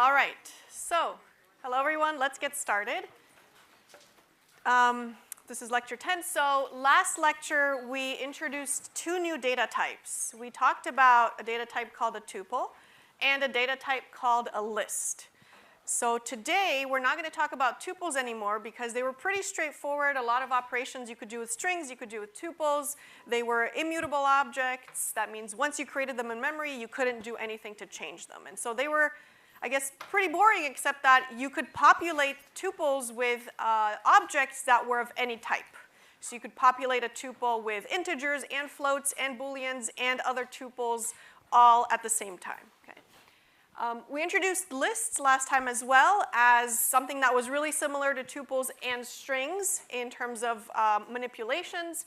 All right, so hello everyone, let's get started. This is lecture 10. So last lecture, we introduced two new data types. We talked about a data type called a tuple and a data type called a list. So today, we're not going to talk about tuples anymore because they were pretty straightforward. A lot of operations you could do with strings, you could do with tuples. They were immutable objects. That means once you created them in memory, you couldn't do anything to change them. And so they were, I guess, pretty boring, except that you could populate tuples with objects that were of any type. So you could populate a tuple with integers and floats and booleans and other tuples all at the same time. Okay. We introduced lists last time as well as something that was really similar to tuples and strings in terms of manipulations.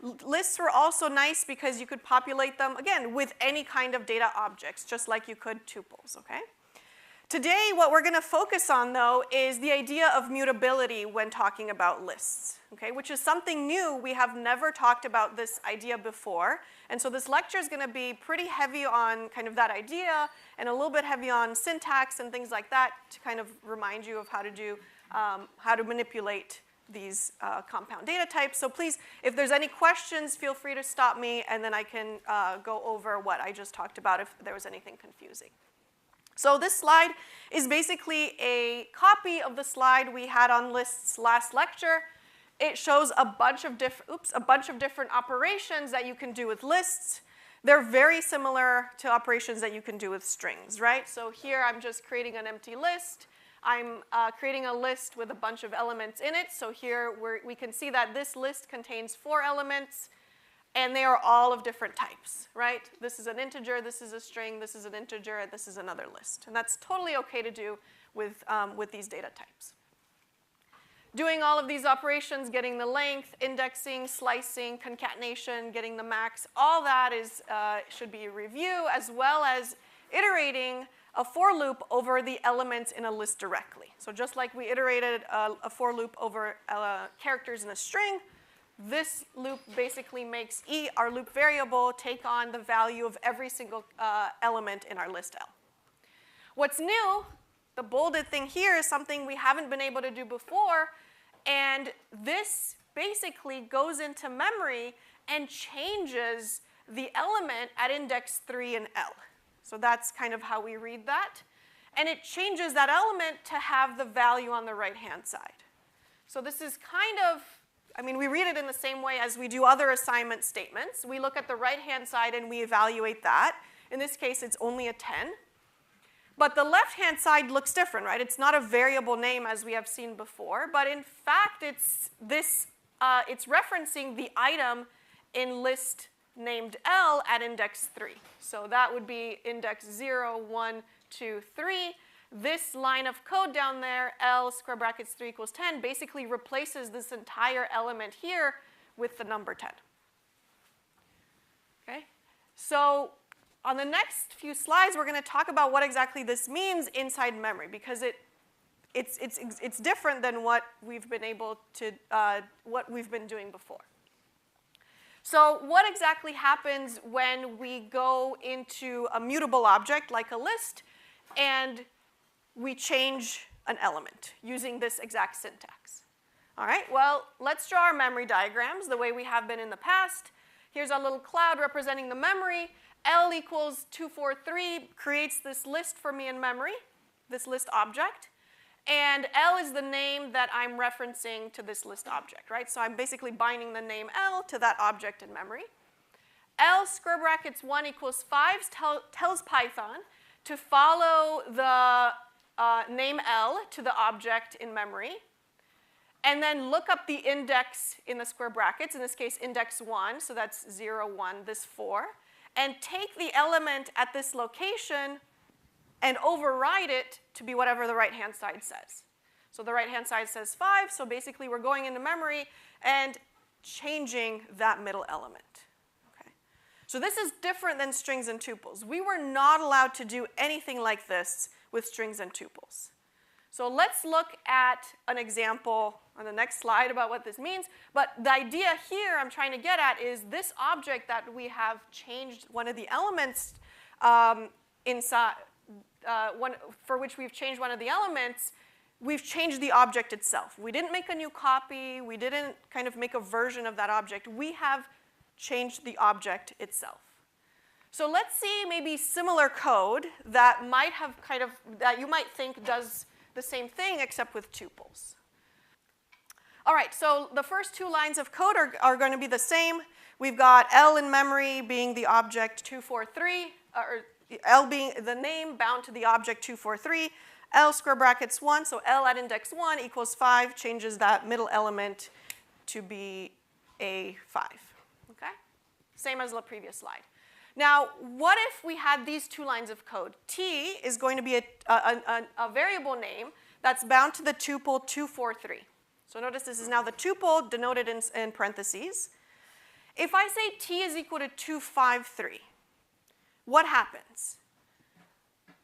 Lists were also nice because you could populate them, again, with any kind of data objects, just like you could tuples, okay? Today, what we're going to focus on, though, is the idea of mutability when talking about lists, okay, which is something new. We have never talked about this idea before. And so this lecture is going to be pretty heavy on kind of that idea and a little bit heavy on syntax and things like that to kind of remind you of how to manipulate these compound data types. So please, if there's any questions, feel free to stop me, and then I can go over what I just talked about if there was anything confusing. So this slide is basically a copy of the slide we had on lists last lecture. It shows a bunch of different operations that you can do with lists. They're very similar to operations that you can do with strings, right? So here I'm just creating an empty list. I'm creating a list with a bunch of elements in it. So here we can see that this list contains 4 elements. And they are all of different types, right? This is an integer, this is a string, this is an integer, and this is another list. And that's totally okay to do with these data types. Doing all of these operations, getting the length, indexing, slicing, concatenation, getting the max, all that should be a review, as well as iterating a for loop over the elements in a list directly. So just like we iterated a for loop over characters in a string, this loop basically makes E, our loop variable, take on the value of every single element in our list L. What's new, the bolded thing here, is something we haven't been able to do before, and this basically goes into memory and changes the element at index 3 in L. So that's kind of how we read that. And it changes that element to have the value on the right-hand side. So this is kind of, we read it in the same way as we do other assignment statements. We look at the right-hand side and we evaluate that. In this case, it's only a 10. But the left-hand side looks different, right? It's not a variable name as we have seen before, but in fact, it's referencing the item in list named L at index 3. So that would be index 0, 1, 2, 3. This line of code down there, L square brackets 3 equals 10, basically replaces this entire element here with the number 10. Okay? So on the next few slides, we're going to talk about what exactly this means inside memory, because it's different than what we've been doing before. So what exactly happens when we go into a mutable object like a list and we change an element using this exact syntax? All right, well, let's draw our memory diagrams the way we have been in the past. Here's our little cloud representing the memory. L equals 243 creates this list for me in memory, this list object. And L is the name that I'm referencing to this list object, right? So I'm basically binding the name L to that object in memory. L square brackets 1 equals 5 tells Python to follow the name L to the object in memory, and then look up the index in the square brackets, in this case index 1, so that's 0, 1, this 4, and take the element at this location and override it to be whatever the right-hand side says. So the right-hand side says 5, so basically we're going into memory and changing that middle element. Okay? So this is different than strings and tuples. We were not allowed to do anything like this with strings and tuples. So let's look at an example on the next slide about what this means. But the idea here I'm trying to get at is this object that we have changed one of the elements inside for which we've changed one of the elements, we've changed the object itself. We didn't make a new copy. We didn't kind of make a version of that object. We have changed the object itself. So let's see maybe similar code that might have that you might think does the same thing except with tuples. All right, so the first two lines of code are going to be the same. We've got L in memory being the object 243, or L being the name bound to the object 243, L square brackets 1, so L at index 1 equals 5, changes that middle element to be a 5, okay? Same as the previous slide. Now, what if we had these two lines of code? T is going to be a variable name that's bound to the tuple 243. So notice this is now the tuple denoted in parentheses. If I say T is equal to 253, what happens?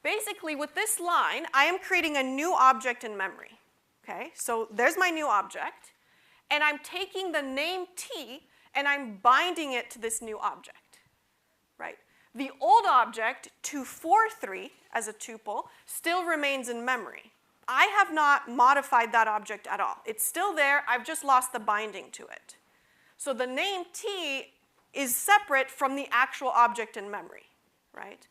Basically, with this line, I am creating a new object in memory. Okay, so there's my new object, and I'm taking the name T and I'm binding it to this new object, right? The old object, 243, as a tuple, still remains in memory. I have not modified that object at all. It's still there, I've just lost the binding to it. So the name T is separate from the actual object in memory, right?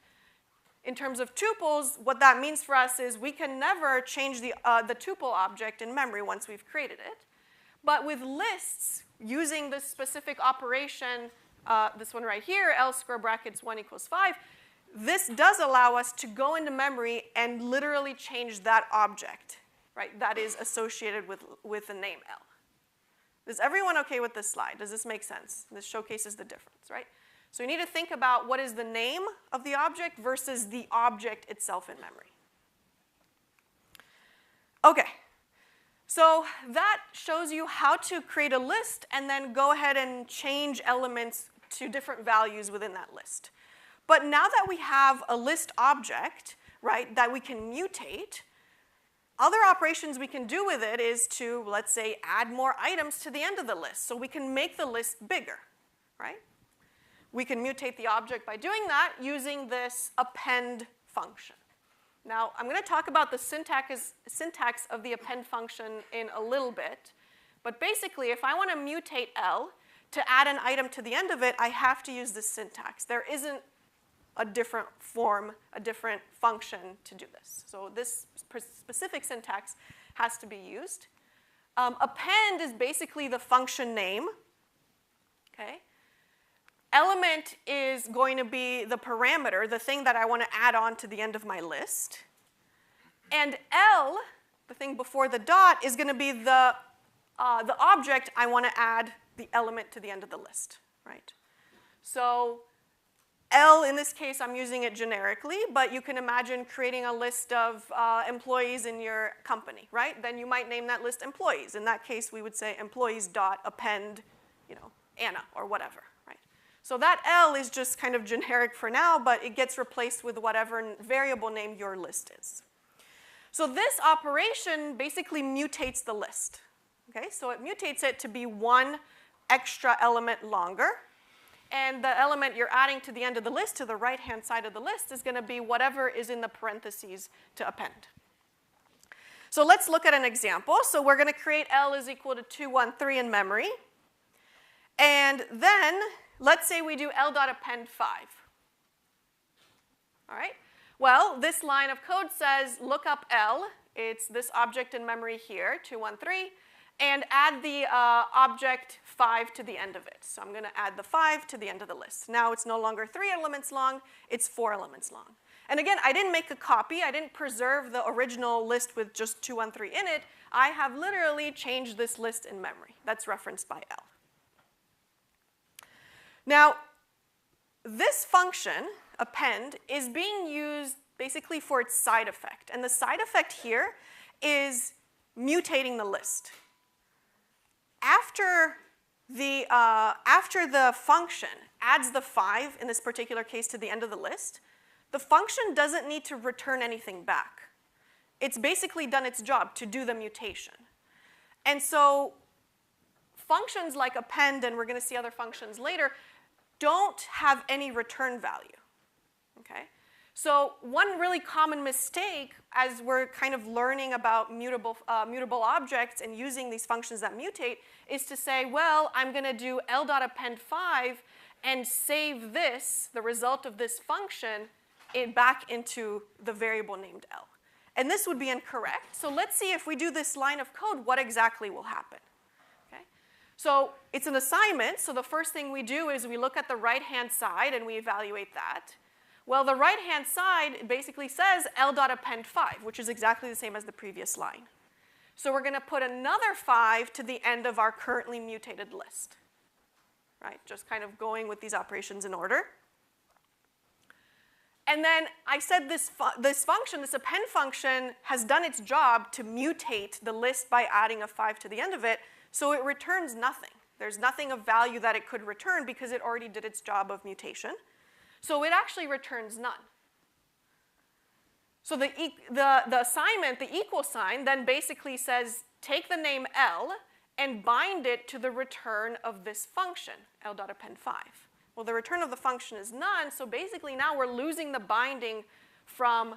In terms of tuples, what that means for us is we can never change the tuple object in memory once we've created it. But with lists, using this specific operation, this one right here, L square brackets 1 equals 5, this does allow us to go into memory and literally change that object, right, that is associated with the name L. Is everyone okay with this slide? Does this make sense? This showcases the difference, right? So you need to think about what is the name of the object versus the object itself in memory. Okay, so that shows you how to create a list and then go ahead and change elements to different values within that list. But now that we have a list object, right, that we can mutate, other operations we can do with it is to, let's say, add more items to the end of the list. So we can make the list bigger, right? We can mutate the object by doing that using this append function. Now, I'm going to talk about the syntax of the append function in a little bit. But basically, if I want to mutate L to add an item to the end of it, I have to use this syntax. There isn't a different form, a different function to do this. So this specific syntax has to be used. Append is basically the function name, okay? Element is going to be the parameter, the thing that I want to add on to the end of my list. And L, the thing before the dot, is going to be the object I want to add the element to the end of the list, right? So L, in this case, I'm using it generically, but you can imagine creating a list of employees in your company, right? Then you might name that list employees. In that case, we would say employees.append, Anna or whatever, right? So that L is just kind of generic for now, but it gets replaced with whatever variable name your list is. So this operation basically mutates the list, okay? So it mutates it to be one extra element longer. And the element you're adding to the end of the list, to the right-hand side of the list, is going to be whatever is in the parentheses to append. So let's look at an example. So we're going to create L is equal to 213 in memory. And then let's say we do L.append 5. All right? Well, this line of code says look up L. It's this object in memory here, 213. And add the object 5 to the end of it. So I'm going to add the 5 to the end of the list. Now it's no longer 3 elements long, it's 4 elements long. And again, I didn't make a copy. I didn't preserve the original list with just 213 in it. I have literally changed this list in memory. That's referenced by L. Now, this function, append, is being used basically for its side effect. And the side effect here is mutating the list. After the function adds the 5, in this particular case, to the end of the list, the function doesn't need to return anything back. It's basically done its job to do the mutation. And so functions like append, and we're going to see other functions later, don't have any return value, okay? So one really common mistake as we're kind of learning about mutable objects and using these functions that mutate is to say, well, I'm going to do L.append5 and save this, the result of this function, back into the variable named L. And this would be incorrect. So let's see if we do this line of code, what exactly will happen. Okay? So it's an assignment. So the first thing we do is we look at the right-hand side and we evaluate that. Well, the right-hand side basically says L.append5, which is exactly the same as the previous line. So we're going to put another 5 to the end of our currently mutated list. Right? Just kind of going with these operations in order. And then I said this function, this append function, has done its job to mutate the list by adding a 5 to the end of it, so it returns nothing. There's nothing of value that it could return because it already did its job of mutation. So it actually returns none. So the assignment, the equal sign, then basically says, take the name L and bind it to the return of this function, L.append5. Well, the return of the function is none, so basically now we're losing the binding from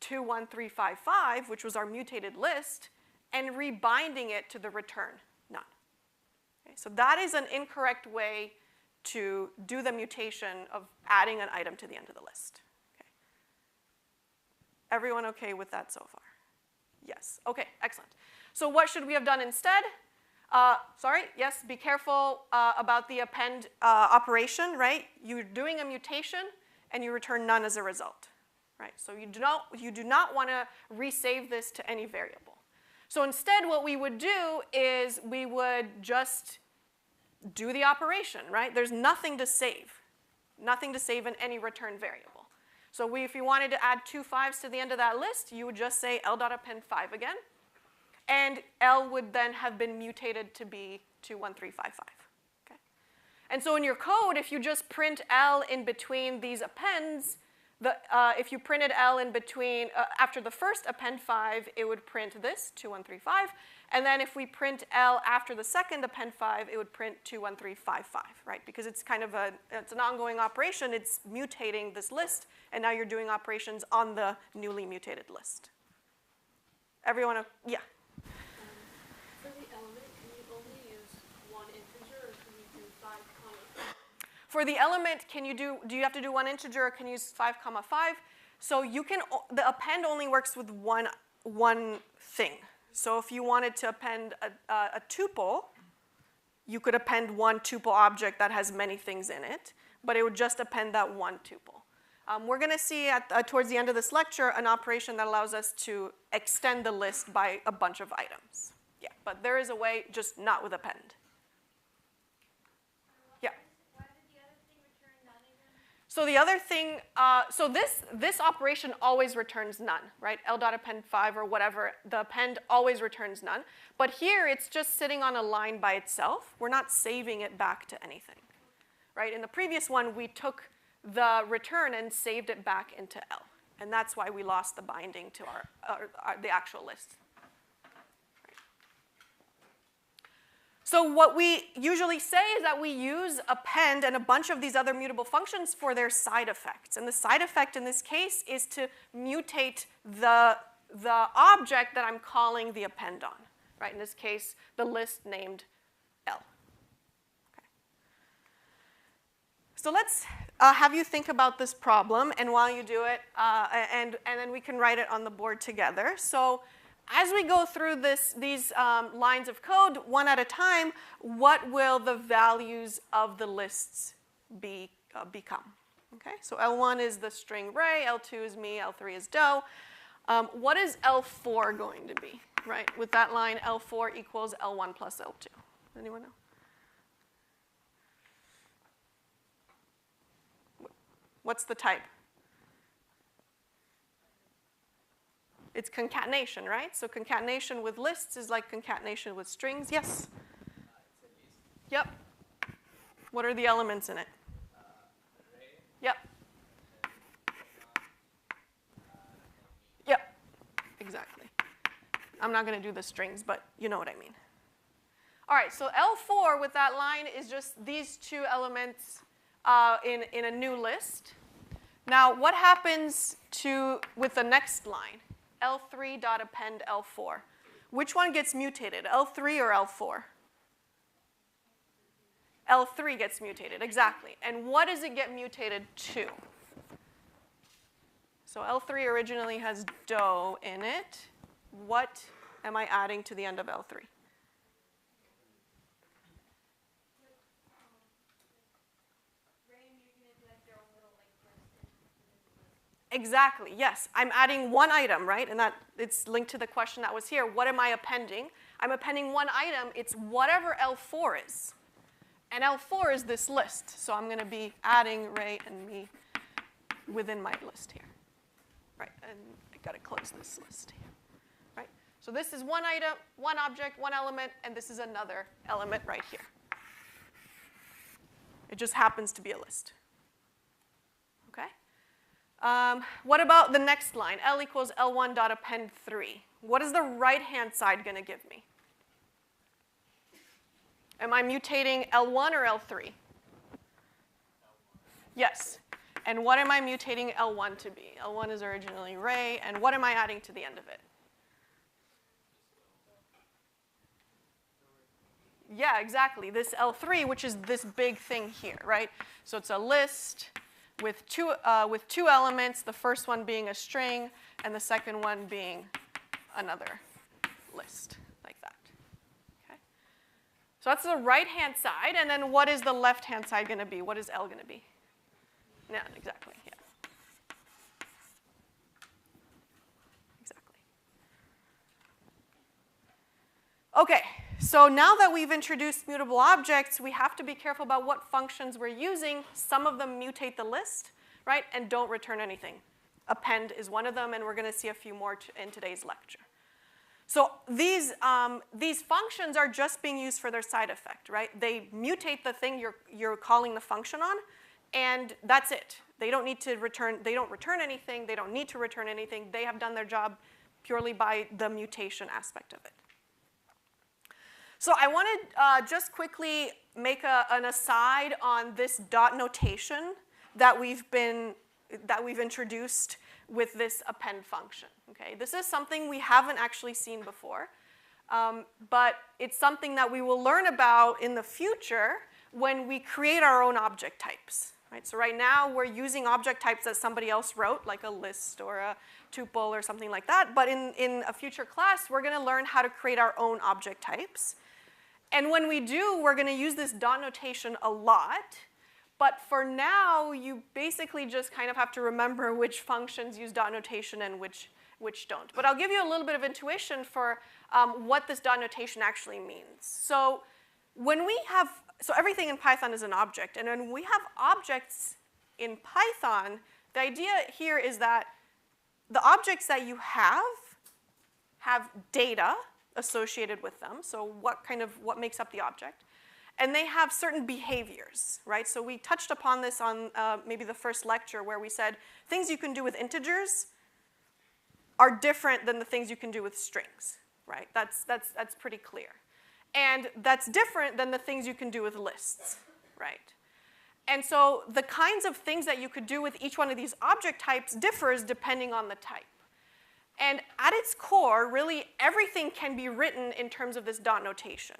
21355, which was our mutated list, and rebinding it to the return none. Okay, so that is an incorrect way to do the mutation of adding an item to the end of the list. Okay. Everyone okay with that so far? Yes. Okay, excellent. So what should we have done instead? Yes, be careful about the append operation, right? You're doing a mutation, and you return none as a result, right? So you do not want to resave this to any variable. So instead, what we would do is we would just do the operation, right? There's nothing to save in any return variable. So if you wanted to add 2 5s to the end of that list, you would just say L.append5 again. And L would then have been mutated to be 21355. Okay? And so in your code, if you just print L in between these appends, if you printed L in between, after the first append 5, it would print this, 2135. And then if we print L after the second append 5, it would print 21355, right? Because it's kind of it's an ongoing operation. It's mutating this list, and now you're doing operations on the newly mutated list. Everyone, yeah? For the element, can you only use one integer, or can you do 5, 5? For the element, do you have to do one integer, or can you use 5, 5? So you can, the append only works with one thing. So if you wanted to append a tuple, you could append one tuple object that has many things in it, but it would just append that one tuple. We're going to see towards the end of this lecture an operation that allows us to extend the list by a bunch of items. Yeah, but there is a way, just not with append. Yeah. Why did the other thing return none again? So the other thing, so this operation always returns none, right? L.append5 or whatever, the append always returns none. But here it's just sitting on a line by itself. We're not saving it back to anything, right? In the previous one, we took the return and saved it back into L. And that's why we lost the binding to the actual list. Right. So what we usually say is that we use append and a bunch of these other mutable functions for their side effects. And the side effect in this case is to mutate the object that I'm calling the append on. Right? In this case, the list named L. Okay. So let's have you think about this problem, and while you do it, and then we can write it on the board together. So as we go through these lines of code one at a time, what will the values of the lists become? Okay, so L1 is the string Ray, L2 is me, L3 is Doe. What is L4 going to be, right? With that line, L4 equals L1 plus L2. Anyone know? What's the type? It's concatenation, right? So concatenation with lists is like concatenation with strings. Yes? Yep. What are the elements in it? Yep. Yep. Exactly. I'm not going to do the strings, but you know what I mean. All right, so L4 with that line is just these two elements in a new list. Now, what happens with the next line? L3 dot append L4. Which one gets mutated, L3 or L4? L3 gets mutated, exactly. And what does it get mutated to? So L3 originally has DO in it. What am I adding to the end of L3? Exactly, yes. I'm adding one item, right? And that it's linked to the question that was here. What am I appending? I'm appending one item. It's whatever L4 is. And L4 is this list. So I'm going to be adding Ray and me within my list here. Right, and I got to close this list here. Right? So this is one item, one object, one element, and this is another element right here. It just happens to be a list. Okay? What about the next line? L equals L1 dot append 3. What is the right-hand side going to give me? Am I mutating L1 or L3? Yes. And what am I mutating L1 to be? L1 is originally Ray, and what am I adding to the end of it? Yeah, exactly. This L3, which is this big thing here, right? So it's a list with two elements, the first one being a string, and the second one being another list, like that. Okay? So that's the right-hand side, and then what is the left-hand side going to be? What is L going to be? Yeah, exactly, yeah. Exactly. Okay, so now that we've introduced mutable objects, we have to be careful about what functions we're using. Some of them mutate the list, right, and don't return anything. Append is one of them, and we're going to see a few more in today's lecture. So these functions are just being used for their side effect, right? They mutate the thing you're calling the function on, and that's it. They don't need to return, they don't return anything, they don't need to return anything. They have done their job purely by the mutation aspect of it. So I want to just quickly make an aside on this dot notation that we've introduced with this append function. Okay? This is something we haven't actually seen before, but it's something that we will learn about in the future when we create our own object types. Right? So right now, we're using object types that somebody else wrote, like a list or a tuple or something like that. But in a future class, we're going to learn how to create our own object types. And when we do, we're going to use this dot notation a lot. But for now, you basically just kind of have to remember which functions use dot notation and which don't. But I'll give you a little bit of intuition for what this dot notation actually means. So everything in Python is an object. And when we have objects in Python, the idea here is that the objects that you have data associated with them. So what makes up the object. And they have certain behaviors, right? So we touched upon this on maybe the first lecture where we said things you can do with integers are different than the things you can do with strings, right? That's pretty clear. And that's different than the things you can do with lists, right? And so the kinds of things that you could do with each one of these object types differs depending on the type. And at its core, really, everything can be written in terms of this dot notation.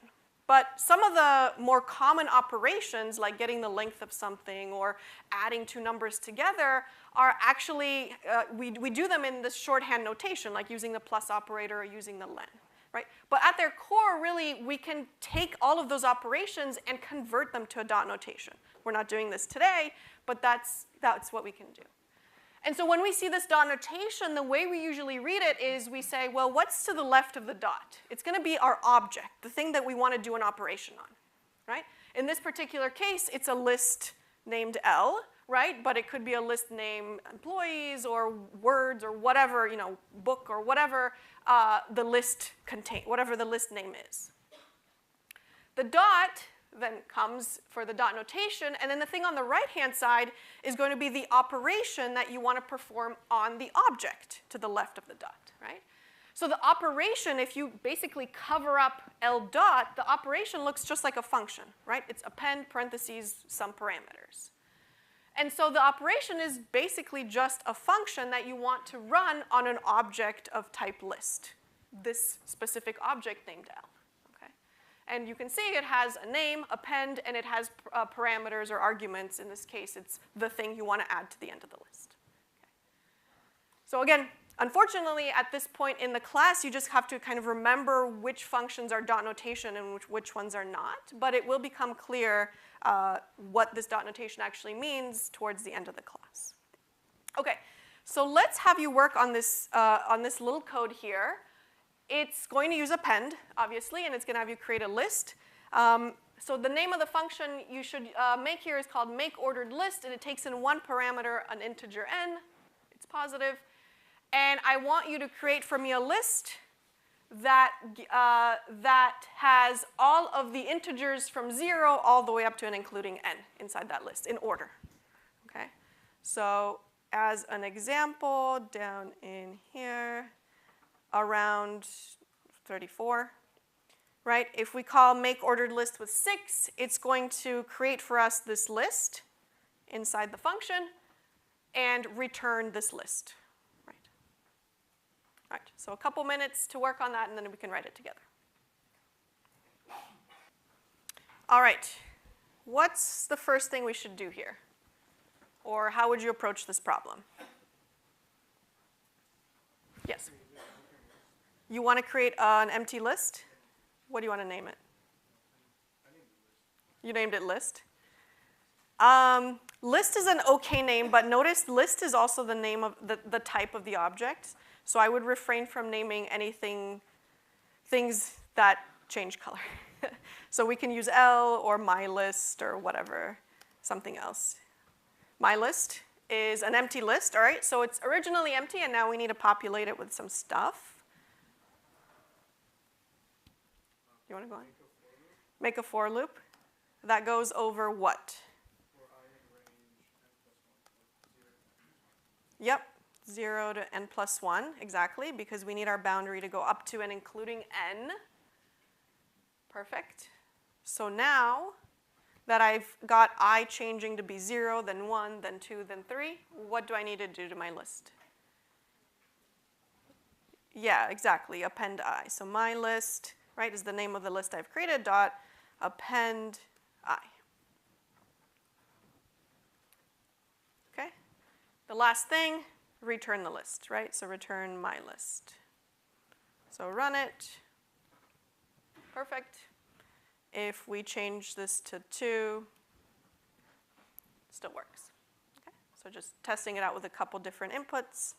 But some of the more common operations, like getting the length of something or adding two numbers together, are actually, we do them in this shorthand notation, like using the plus operator or using the len. Right? But at their core, really, we can take all of those operations and convert them to a dot notation. We're not doing this today, but that's what we can do. And so when we see this dot notation, the way we usually read it is we say, well, what's to the left of the dot? It's going to be our object, the thing that we want to do an operation on. Right? In this particular case, it's a list named L, right? But it could be a list named employees or words or whatever, book or whatever the list contains, whatever the list name is. The dot then comes for the dot notation, and then the thing on the right-hand side is going to be the operation that you want to perform on the object to the left of the dot, right? So the operation, if you basically cover up L dot, the operation looks just like a function, right? It's append parentheses some parameters. And so the operation is basically just a function that you want to run on an object of type list, this specific object named L. Okay? And you can see it has a name, append, and it has parameters or arguments. In this case, it's the thing you want to add to the end of the list. Okay? So again, unfortunately, at this point in the class, you just have to kind of remember which functions are dot notation and which ones are not. But it will become clear what this dot notation actually means towards the end of the class. Okay, so let's have you work on this little code here. It's going to use append, obviously, and it's going to have you create a list. So the name of the function you should make here is called makeOrderedList, and it takes in one parameter, an integer n. It's positive. And I want you to create for me a list that has all of the integers from 0 all the way up to and including n inside that list in order. Okay? So as an example, down in here, around 34, right? If we call makeOrderedList with 6, it's going to create for us this list inside the function and return this list. All right, so a couple minutes to work on that, and then we can write it together. All right, what's the first thing we should do here? Or how would you approach this problem? Yes? You want to create an empty list? What do you want to name it? You named it list? List is an okay name, but notice list is also the name of the type of the object. So I would refrain from naming things that change color. So we can use L or myList or whatever, something else. MyList is an empty list, all right? So it's originally empty, and now we need to populate it with some stuff. You want to go on? Make a for loop. That goes over what? Yep. 0 to n plus 1, exactly, because we need our boundary to go up to and including n. Perfect. So now that I've got I changing to be 0, then 1, then 2, then 3, what do I need to do to my list? Yeah, exactly, append I. So my list, right, is the name of the list I've created, dot append I. Okay? The last thing, return the list, right? So return my list. So run it. Perfect. If we change this to 2, it still works. Okay? So just testing it out with a couple different inputs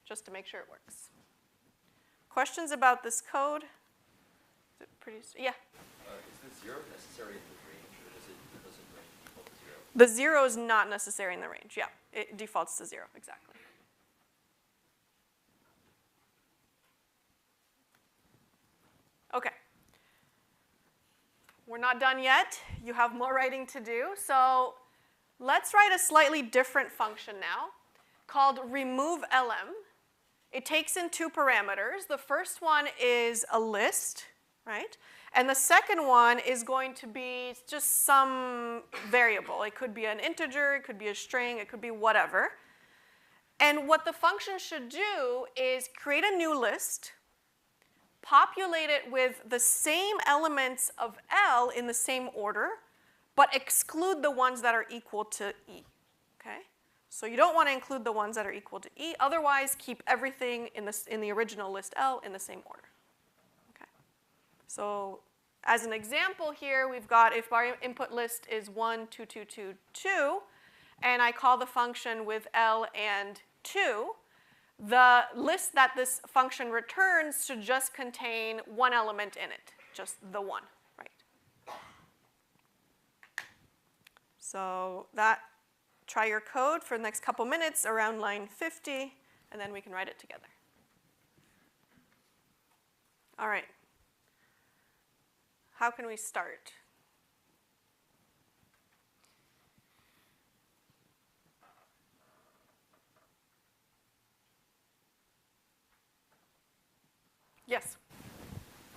just to make sure it works. Questions about this code? Is it pretty, yeah? Is the 0 necessary in the range, or does it range default to 0? The 0 is not necessary in the range, yeah. It defaults to 0, exactly. Okay. We're not done yet. You have more writing to do. So let's write a slightly different function now called removeLm. It takes in 2 parameters. The first one is a list, right? And the second one is going to be just some variable. It could be an integer, it could be a string, it could be whatever. And what the function should do is create a new list, populate it with the same elements of L in the same order, but exclude the ones that are equal to E, okay? So you don't want to include the ones that are equal to E. Otherwise, keep everything in the original list L in the same order, okay? So as an example here, we've got if our input list is 1, 2, 2, 2, 2, and I call the function with L and 2, the list that this function returns should just contain one element in it, just the 1, right? So try your code for the next couple minutes around line 50, and then we can write it together. All right. How can we start? Yes?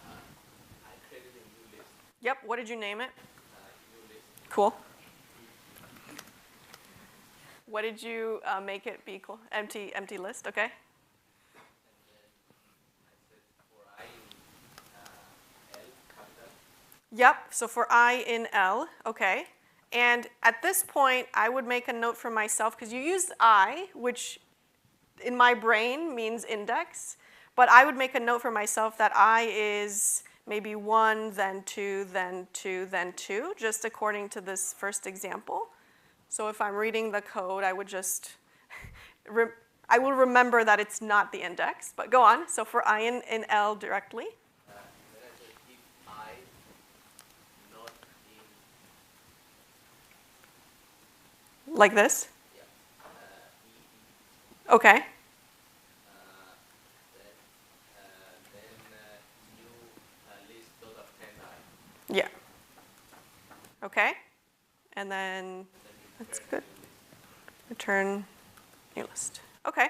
I created a new list. Yep, what did you name it? New list. Cool. What did you make it be equal? Empty list, okay? And then I said for I in L capital. Yep, so for I in L, okay. And at this point, I would make a note for myself, because you used I, which in my brain means index, but I would make a note for myself that I is maybe 1, then 2, then 2, then 2, just according to this first example. So if I'm reading the code, I would just, I will remember that it's not the index, but go on. So for I in L directly. Then I said if I not in Like this? yeah Okay. then new list dot append I. Yeah. Okay. And then, And then you that's return good. new list. Return new list. Okay.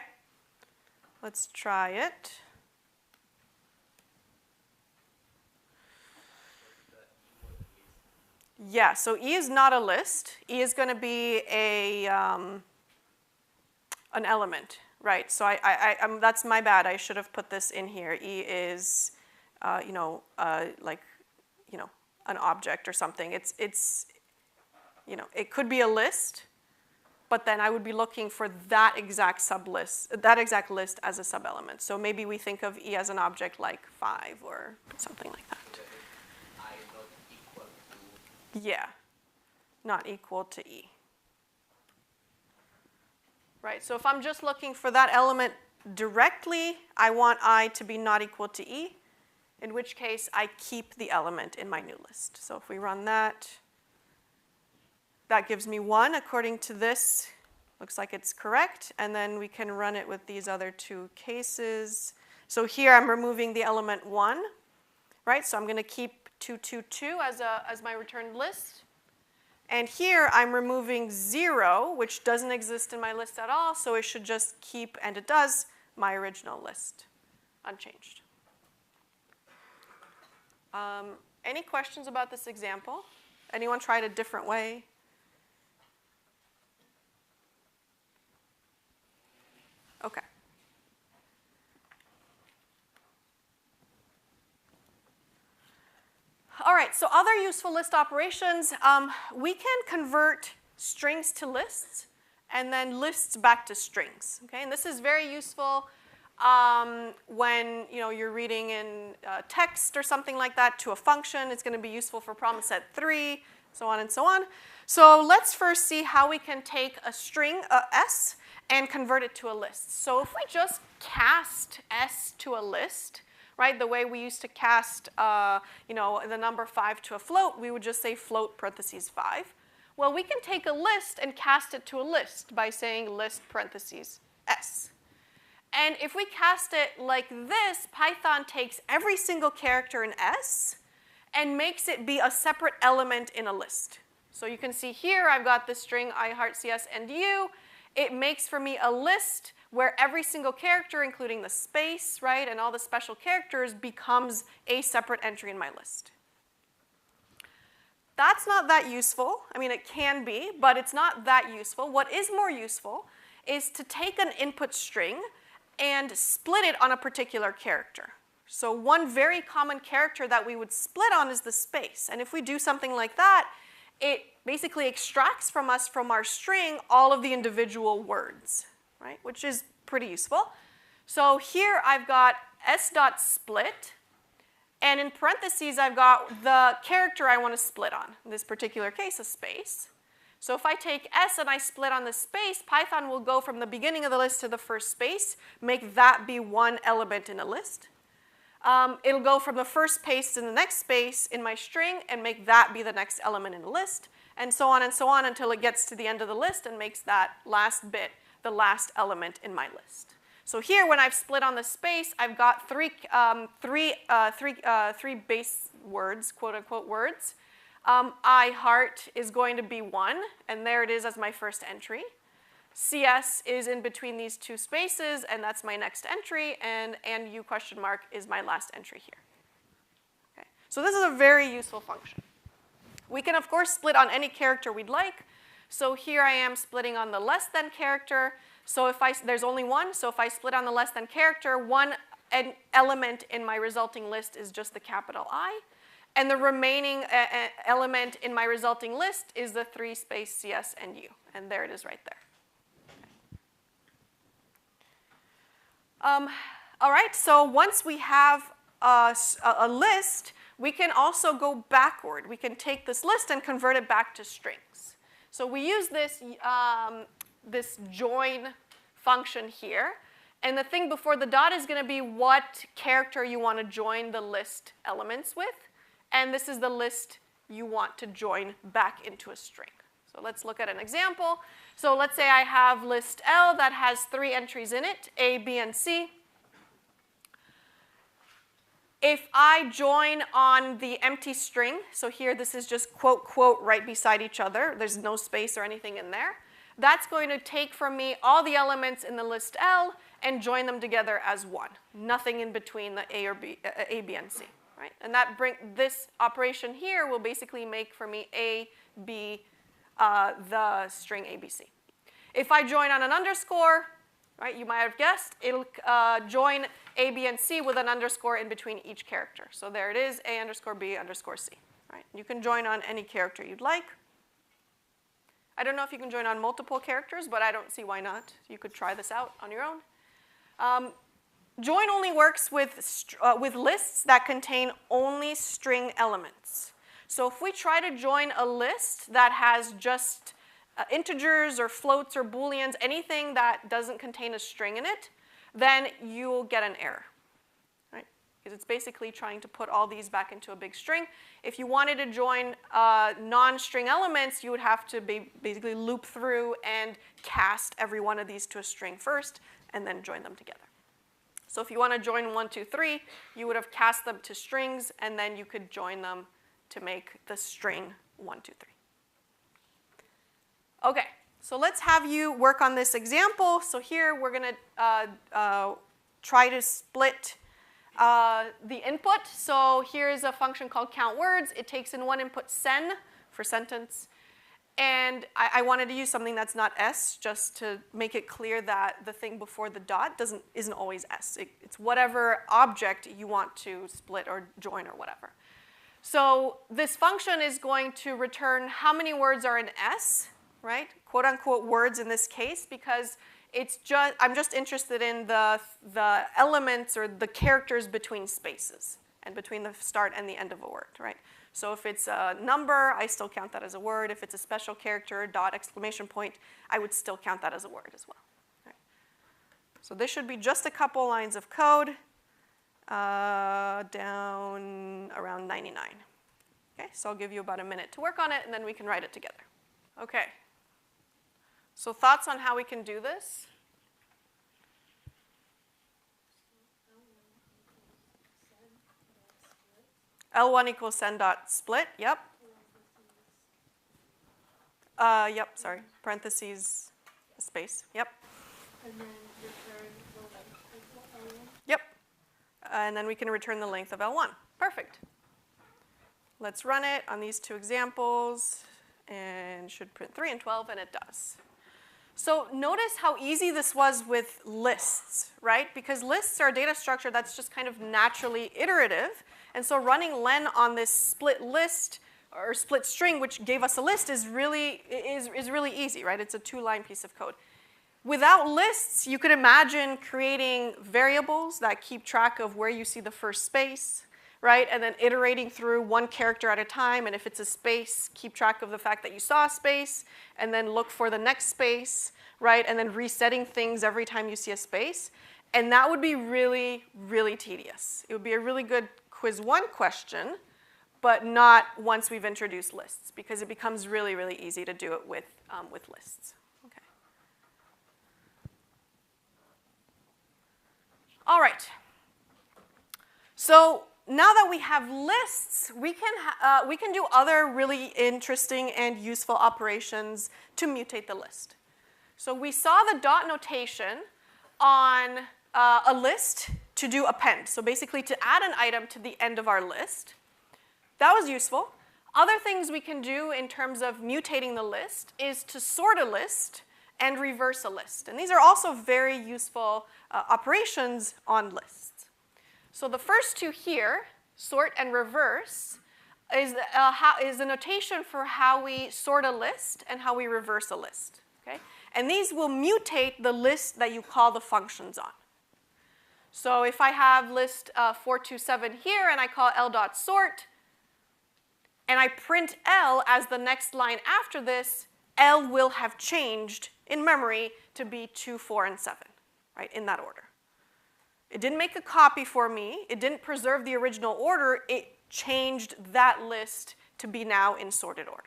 Let's try it. Yeah, so E is not a list. E is going to be an element, right? So that's my bad. I should have put this in here. E is, like, an object or something. It's it could be a list, but then I would be looking for that exact sublist, that exact list as a subelement. So maybe we think of E as an object like 5 or something like that. So that is I not equal to Yeah, not equal to E. Right, so if I'm just looking for that element directly, I want I to be not equal to E, in which case I keep the element in my new list. So if we run that, that gives me 1 according to this. Looks like it's correct. And then we can run it with these other 2 cases. So here I'm removing the element 1, right? So I'm going to keep 222 as my returned list. And here I'm removing 0, which doesn't exist in my list at all, so it should just keep, and it does, my original list unchanged. Any questions about this example? Anyone tried a different way? Okay. All right, so other useful list operations, we can convert strings to lists and then lists back to strings. Okay, and this is very useful when you're reading in text or something like that to a function. It's going to be useful for problem set 3, so on and so on. So let's first see how we can take a string S and convert it to a list. So if we just cast S to a list, right, the way we used to cast the number 5 to a float, we would just say float parentheses 5. Well, we can take a list and cast it to a list by saying list parentheses S. And if we cast it like this, Python takes every single character in S and makes it be a separate element in a list. So you can see here I've got the string I heart CS and you. It makes for me a list where every single character, including the space, right, and all the special characters, becomes a separate entry in my list. That's not that useful. I mean, it can be, but it's not that useful. What is more useful is to take an input string and split it on a particular character. So one very common character that we would split on is the space. And if we do something like that, it basically extracts from us, from our string, all of the individual words, right? Which is pretty useful. So here I've got s.split, and in parentheses I've got the character I want to split on. In this particular case, a space. So if I take S and I split on the space, Python will go from the beginning of the list to the first space, make that be one element in a list. It'll go from the first space to the next space in my string and make that be the next element in the list, and so on until it gets to the end of the list and makes that last bit the last element in my list. So here, when I've split on the space, I've got three base words, quote unquote words. I heart is going to be 1, and there it is as my first entry. CS is in between these two spaces, and that's my next entry, and U question mark is my last entry here. Okay. So this is a very useful function. We can, of course, split on any character we'd like. So here I am splitting on the less than character. So there's only one, so if I split on the less than character, one element in my resulting list is just the capital I, and the remaining element in my resulting list is the 3 space CS and U, and there it is right there. All right, so once we have a list, we can also go backward. We can take this list and convert it back to strings. So we use this this join function here. And the thing before the dot is going to be what character you want to join the list elements with. And this is the list you want to join back into a string. So let's look at an example. So let's say I have list L that has 3 entries in it, A, B, and C. If I join on the empty string, so here this is just quote, quote, right beside each other. There's no space or anything in there. That's going to take from me all the elements in the list L and join them together as one. Nothing in between the A, B, and C. Right? And this operation here will basically make for me A, B, the string ABC. If I join on an underscore, right, you might have guessed, it'll join A, B, and C with an underscore in between each character. So there it is, A underscore B underscore C. Right? You can join on any character you'd like. I don't know if you can join on multiple characters, but I don't see why not. You could try this out on your own. Join only works with lists that contain only string elements. So if we try to join a list that has just integers or floats or booleans, anything that doesn't contain a string in it, then you'll get an error, right? Because it's basically trying to put all these back into a big string. If you wanted to join non-string elements, you would have to basically loop through and cast every one of these to a string first and then join them together. So if you want to join 1, 2, 3, you would have cast them to strings, and then you could join them to make the string 1, 2, 3. Okay, so let's have you work on this example. So here we're going to try to split the input. So here's a function called count words. It takes in one input sen for sentence. And I wanted to use something that's not S just to make it clear that the thing before the dot isn't always S. It's whatever object you want to split or join or whatever. So this function is going to return how many words are in S, right? Quote unquote words in this case, because I'm just interested in the elements or the characters between spaces and between the start and the end of a word, right? So if it's a number, I still count that as a word. If it's a special character, dot, exclamation point, I would still count that as a word as well. Right. So this should be just a couple lines of code down around 99. Okay, so I'll give you about a minute to work on it, and then we can write it together. Okay. So thoughts on how we can do this? L1 equals sen dot split, yep. Yep, sorry, parentheses, space, yep. And then return the length of L1? Yep, and then we can return the length of L1. Perfect. Let's run it on these 2 examples, and should print 3 and 12, and it does. So notice how easy this was with lists, right? Because lists are a data structure that's just kind of naturally iterative. And so running len on this split list or split string, which gave us a list, is really easy, right? It's a 2-line piece of code. Without lists, you could imagine creating variables that keep track of where you see the first space, right? And then iterating through one character at a time. And if it's a space, keep track of the fact that you saw a space, and then look for the next space, right? And then resetting things every time you see a space. And that would be really, really tedious. It would be a really good quiz 1 question, but not once we've introduced lists, because it becomes really, really easy to do it with lists. Okay. All right. So now that we have lists, we can do other really interesting and useful operations to mutate the list. So we saw the dot notation on a list to do append. So basically to add an item to the end of our list. That was useful. Other things we can do in terms of mutating the list is to sort a list and reverse a list. And these are also very useful operations on lists. So the first two here, sort and reverse, is a notation for how we sort a list and how we reverse a list. Okay? And these will mutate the list that you call the functions on. So if I have list 427 here and I call L.sort, and I print L as the next line after this, L will have changed in memory to be 2, 4, and 7, right, in that order. It didn't make a copy for me. It didn't preserve the original order. It changed that list to be now in sorted order.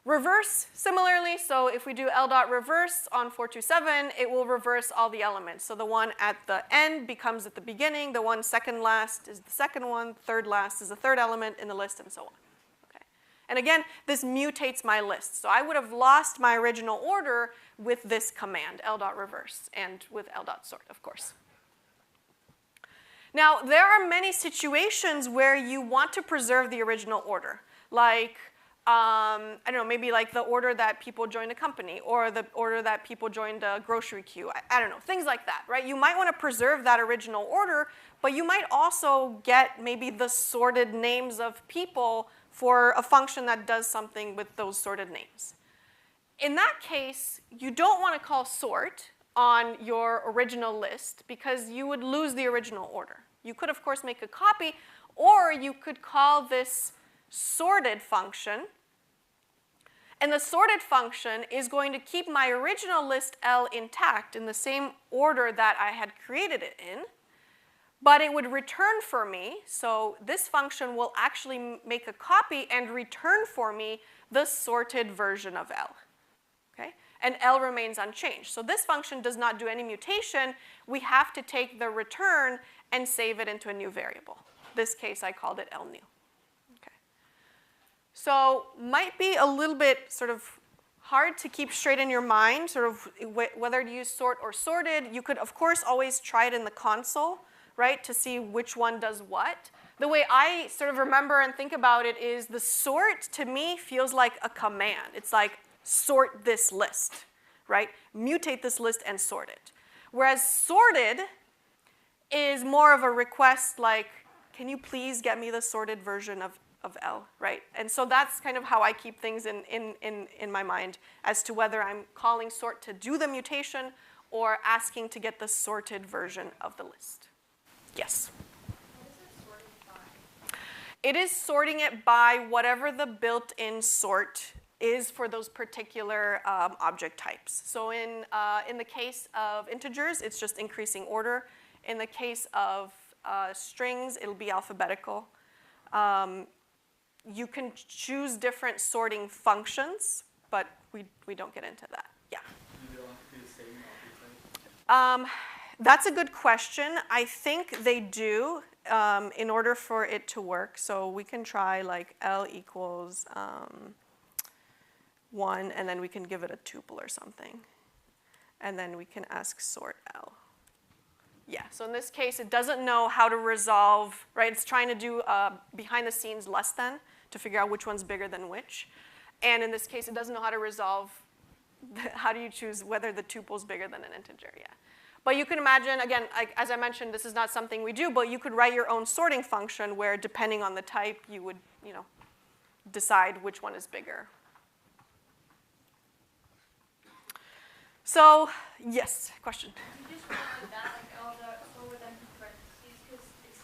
Reverse, similarly, so if we do L.reverse on 427, it will reverse all the elements. So the one at the end becomes at the beginning, the one second last is the second one, third last is the third element in the list, and so on. Okay. And again, this mutates my list. So I would have lost my original order with this command, L.reverse, and with L.sort, of course. Now, there are many situations where you want to preserve the original order, like I don't know, maybe like the order that people joined a company or the order that people joined a grocery queue. I don't know, things like that, right? You might want to preserve that original order, but you might also get maybe the sorted names of people for a function that does something with those sorted names. In that case, you don't want to call sort on your original list because you would lose the original order. You could, of course, make a copy, or you could call this sorted function, and the sorted function is going to keep my original list L intact in the same order that I had created it in, but it would return for me, so this function will actually make a copy and return for me the sorted version of L, okay? And L remains unchanged. So this function does not do any mutation. We have to take the return and save it into a new variable. In this case, I called it L new. So might be a little bit sort of hard to keep straight in your mind, sort of whether to use sort or sorted. You could, of course, always try it in the console, right, to see which one does what. The way I sort of remember and think about it is the sort, to me, feels like a command. It's like, sort this list, right? Mutate this list and sort it. Whereas sorted is more of a request like, can you please get me the sorted version of L, right? And so that's kind of how I keep things in my mind as to whether I'm calling sort to do the mutation or asking to get the sorted version of the list. Yes? What is it sorting by? It is sorting it by whatever the built-in sort is for those particular object types. So in the case of integers, it's just increasing order. In the case of strings, it'll be alphabetical. You can choose different sorting functions, but we don't get into that. Yeah? Do they all have to be the same object type? That's a good question. I think they do in order for it to work. So we can try like L equals 1, and then we can give it a tuple or something. And then we can ask sort L. Yeah, so in this case, it doesn't know how to resolve, right? It's trying to do behind the scenes less than to figure out which one's bigger than which. And in this case, it doesn't know how to resolve, how do you choose whether the tuple's bigger than an integer, yeah. But you can imagine, again, as I mentioned, this is not something we do, but you could write your own sorting function where depending on the type, you would, decide which one is bigger. So, yes, question? You just wrote like that, like L.sort with empty parentheses, because it's...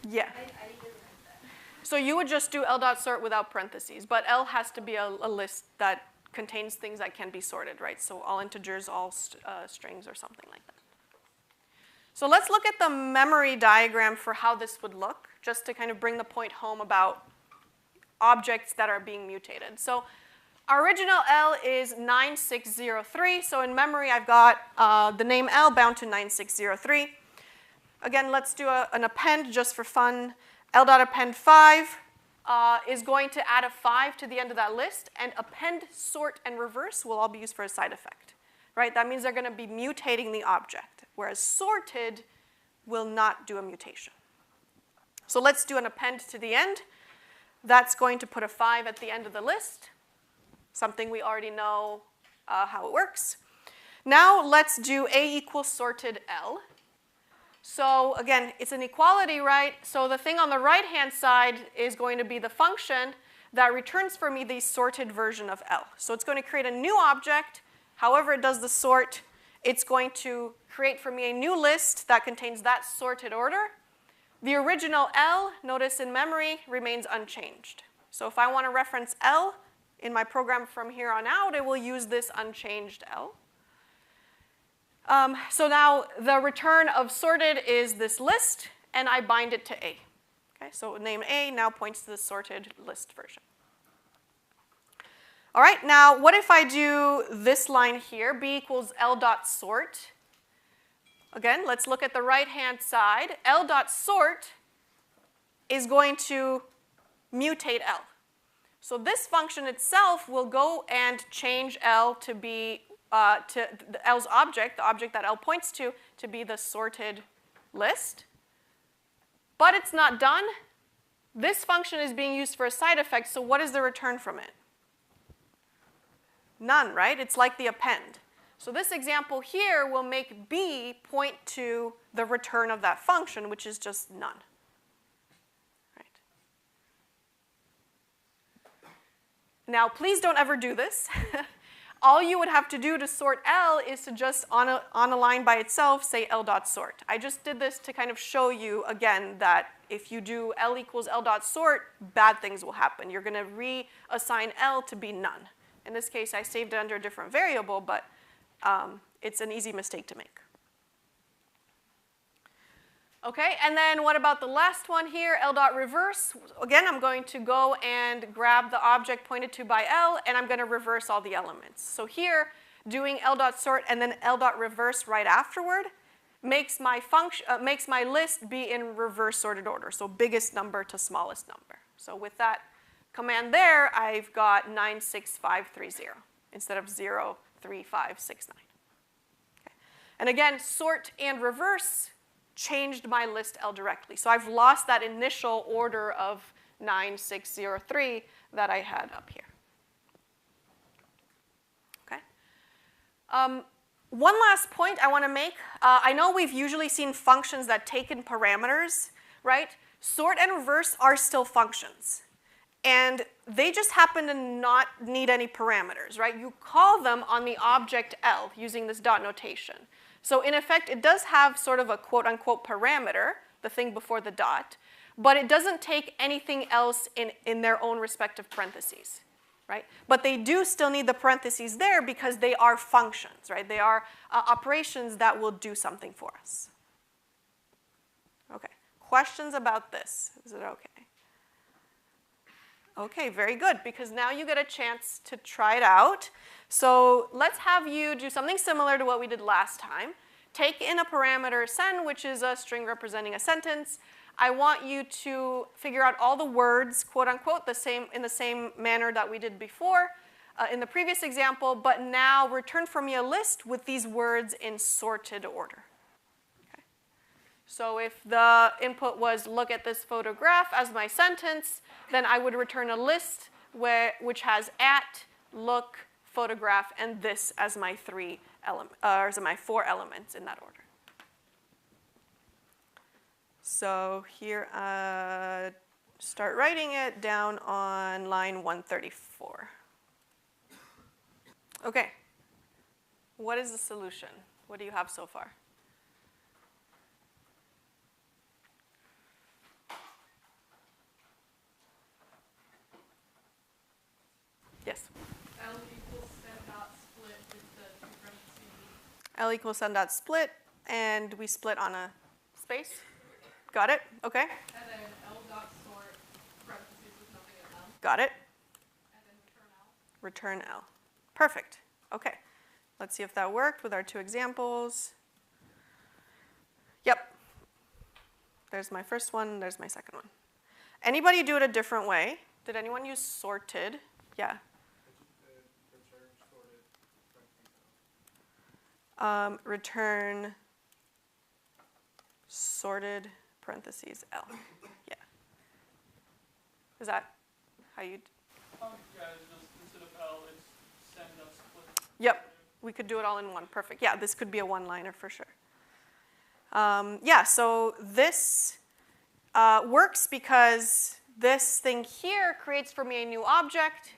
Yeah. I didn't write that. So you would just do L.sort without parentheses, but L has to be a list that contains things that can be sorted, right? So all integers, all strings, or something like that. So let's look at the memory diagram for how this would look, just to kind of bring the point home about objects that are being mutated. So our original L is 9603. So in memory, I've got the name L bound to 9603. Again, let's do an append just for fun. L.append 5 is going to add a 5 to the end of that list, and append, sort, and reverse will all be used for a side effect, right? That means they're going to be mutating the object, whereas sorted will not do a mutation. So let's do an append to the end. That's going to put a 5 at the end of the list, something we already know how it works. Now let's do A equals sorted L. So again, it's an equality, right? So the thing on the right-hand side is going to be the function that returns for me the sorted version of L. So it's going to create a new object. However it does the sort, it's going to create for me a new list that contains that sorted order. The original L, notice in memory, remains unchanged. So if I want to reference L in my program from here on out, it will use this unchanged L. So now the return of sorted is this list, and I bind it to A. Okay, so name A now points to the sorted list version. All right, now what if I do this line here, B equals L dot sort? Again, let's look at the right-hand side. L dot sort is going to mutate L. So this function itself will go and change L to be to L's object, the object that L points to be the sorted list. But it's not done. This function is being used for a side effect, so what is the return from it? None, right? It's like the append. So this example here will make B point to the return of that function, which is just none. Right. Now, please don't ever do this. All you would have to do to sort L is to just, on a line by itself, say L dot sort. I just did this to kind of show you, again, that if you do L equals L dot sort, bad things will happen. You're going to reassign L to be none. In this case, I saved it under a different variable, but it's an easy mistake to make. Okay, and then what about the last one here, L dot reverse? Again, I'm going to go and grab the object pointed to by L, and I'm going to reverse all the elements. So here, doing L dot sort and then L dot reverse right afterward makes my list be in reverse sorted order, so biggest number to smallest number. So with that command there, I've got 96530 instead of 03569. Okay. And again, sort and reverse changed my list L directly. So I've lost that initial order of 9603 that I had up here. Okay. One last point I want to make. I know we've usually seen functions that take in parameters, right? Sort and reverse are still functions. And they just happen to not need any parameters, right? You call them on the object L using this dot notation. So in effect, it does have sort of a quote-unquote parameter, the thing before the dot, but it doesn't take anything else in their own respective parentheses, right? But they do still need the parentheses there because they are functions, right? They are operations that will do something for us. Okay, questions about this? Is it okay? Okay, very good, because now you get a chance to try it out. So let's have you do something similar to what we did last time. Take in a parameter sen, which is a string representing a sentence. I want you to figure out all the words, quote unquote, in the same manner that we did before in the previous example, but now return for me a list with these words in sorted order. Okay. So if the input was look at this photograph as my sentence, then I would return a list which has at, look, photograph, and this as my my 4 elements in that order. So here, start writing it down on line 134. Okay. What is the solution? What do you have so far? Yes? L equals sen dot split with the two parentheses. L equals sen dot split, and we split on a space. Got it? Okay. And then L dot sort parentheses with nothing in them. Got it? And then return L. Return L. Perfect. Okay. Let's see if that worked with our 2 examples. Yep. There's my first one, there's my second one. Anybody do it a different way? Did anyone use sorted? Yeah. Return sorted parentheses L. Yeah. Is that how you? Yeah, it's just instead of L, it's send us split. Yep, we could do it all in one. Perfect. Yeah, this could be a one-liner for sure. Yeah, so this works because this thing here creates for me a new object.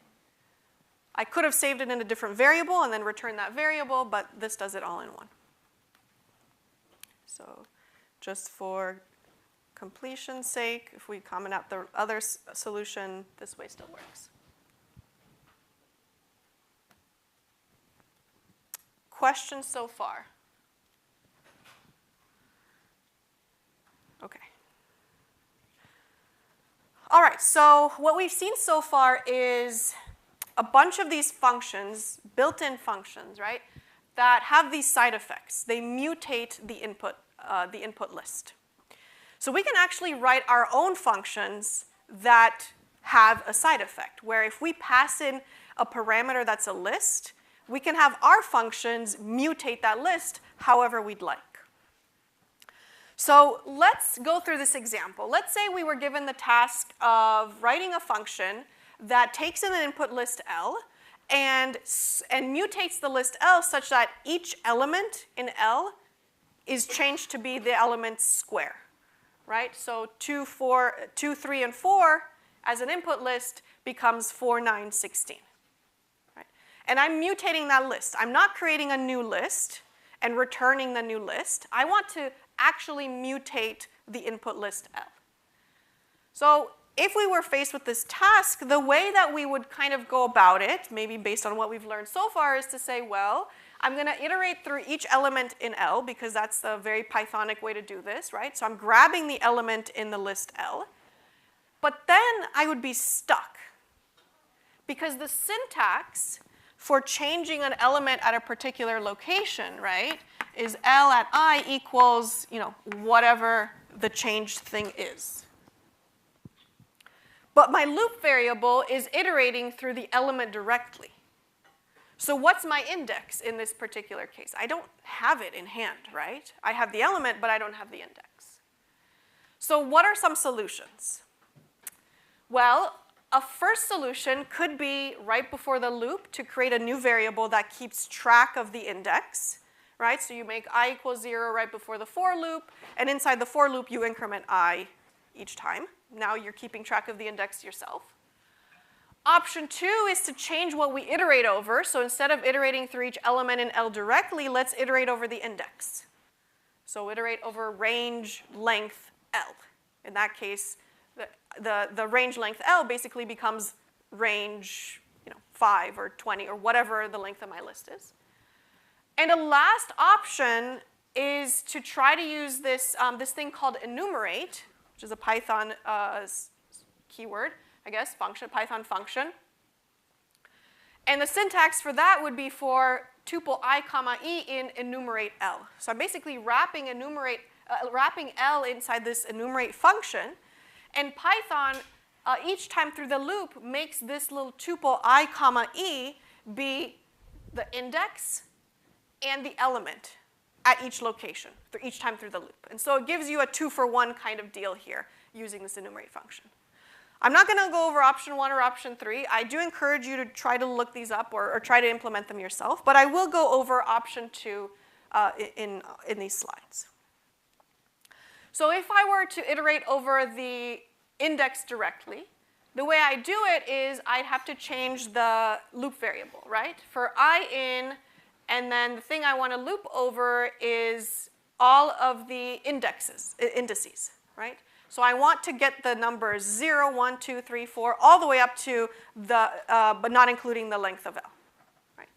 I could have saved it in a different variable and then returned that variable, but this does it all in one. So just for completion's sake, if we comment out the other solution, this way still works. Questions so far? Okay. All right, so what we've seen so far is a bunch of these functions, built-in functions, right, that have these side effects. They mutate the input list. So we can actually write our own functions that have a side effect, where if we pass in a parameter that's a list, we can have our functions mutate that list however we'd like. So let's go through this example. Let's say we were given the task of writing a function that takes in an input list L and mutates the list L such that each element in L is changed to be the element's square, right? So 2, 3, and 4 as an input list becomes 4, 9, 16. Right? And I'm mutating that list. I'm not creating a new list and returning the new list. I want to actually mutate the input list L. So if we were faced with this task, the way that we would kind of go about it, maybe based on what we've learned so far, is to say, well, I'm going to iterate through each element in L because that's the very Pythonic way to do this, right? So I'm grabbing the element in the list L. But then I would be stuck because the syntax for changing an element at a particular location, right, is L at I equals, whatever the changed thing is. But my loop variable is iterating through the element directly. So what's my index in this particular case? I don't have it in hand, right? I have the element, but I don't have the index. So what are some solutions? Well, a first solution could be right before the loop to create a new variable that keeps track of the index, right? So you make I equals 0 right before the for loop, and inside the for loop you increment I each time. Now you're keeping track of the index yourself. Option 2 is to change what we iterate over. So instead of iterating through each element in L directly, let's iterate over the index. So iterate over range length L. In that case, the range length L basically becomes range 5 or 20 or whatever the length of my list is. And a last option is to try to use this thing called enumerate, which is a Python keyword, I guess, function, Python function. And the syntax for that would be for tuple I comma e in enumerate L. So I'm basically wrapping L inside this enumerate function. And Python, each time through the loop, makes this little tuple I comma e be the index and the element at each location, each time through the loop. And so it gives you a 2-for-1 kind of deal here using this enumerate function. I'm not going to go over option 1 or option 3. I do encourage you to try to look these up or try to implement them yourself, but I will go over option 2 in these slides. So if I were to iterate over the index directly, the way I do it is I'd have to change the loop variable, right? For I in, and then the thing I want to loop over is all of the indices, right? So I want to get the numbers 0, 1, 2, 3, 4, all the way up to the, but not including the length of L, right?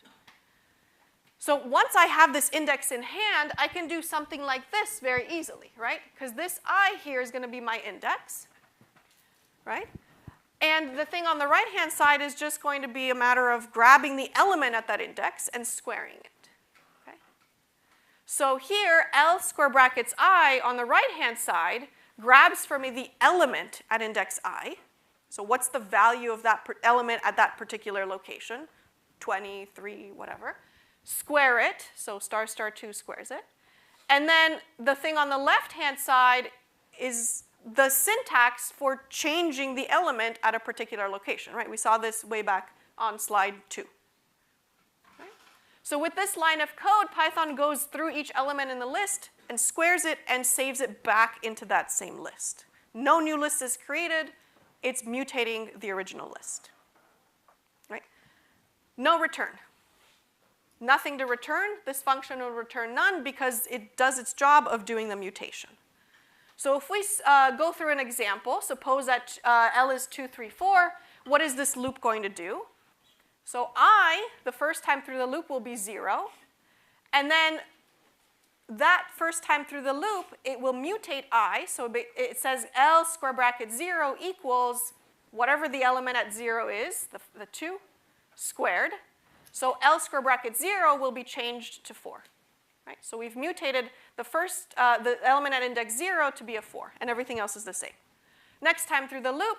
So once I have this index in hand, I can do something like this very easily, right? Because this I here is going to be my index, right? And the thing on the right-hand side is just going to be a matter of grabbing the element at that index and squaring it, okay? So here, L square brackets I on the right-hand side grabs for me the element at index I. So what's the value of that element at that particular location? 20, 3, whatever. Square it, so star star 2 squares it. And then the thing on the left-hand side is the syntax for changing the element at a particular location, right? We saw this way back on slide 2. Right? So with this line of code, Python goes through each element in the list and squares it and saves it back into that same list. No new list is created. It's mutating the original list. Right? No return. Nothing to return. This function will return none because it does its job of doing the mutation. So if we go through an example, suppose that L is 2, 3, 4, what is this loop going to do? So I, the first time through the loop, will be 0. And then that first time through the loop, it will mutate I. So it says L square bracket 0 equals whatever the element at 0 is, the 2, squared. So L square bracket 0 will be changed to 4. Right? So we've mutated the element at index 0 to be a 4, and everything else is the same. Next time through the loop,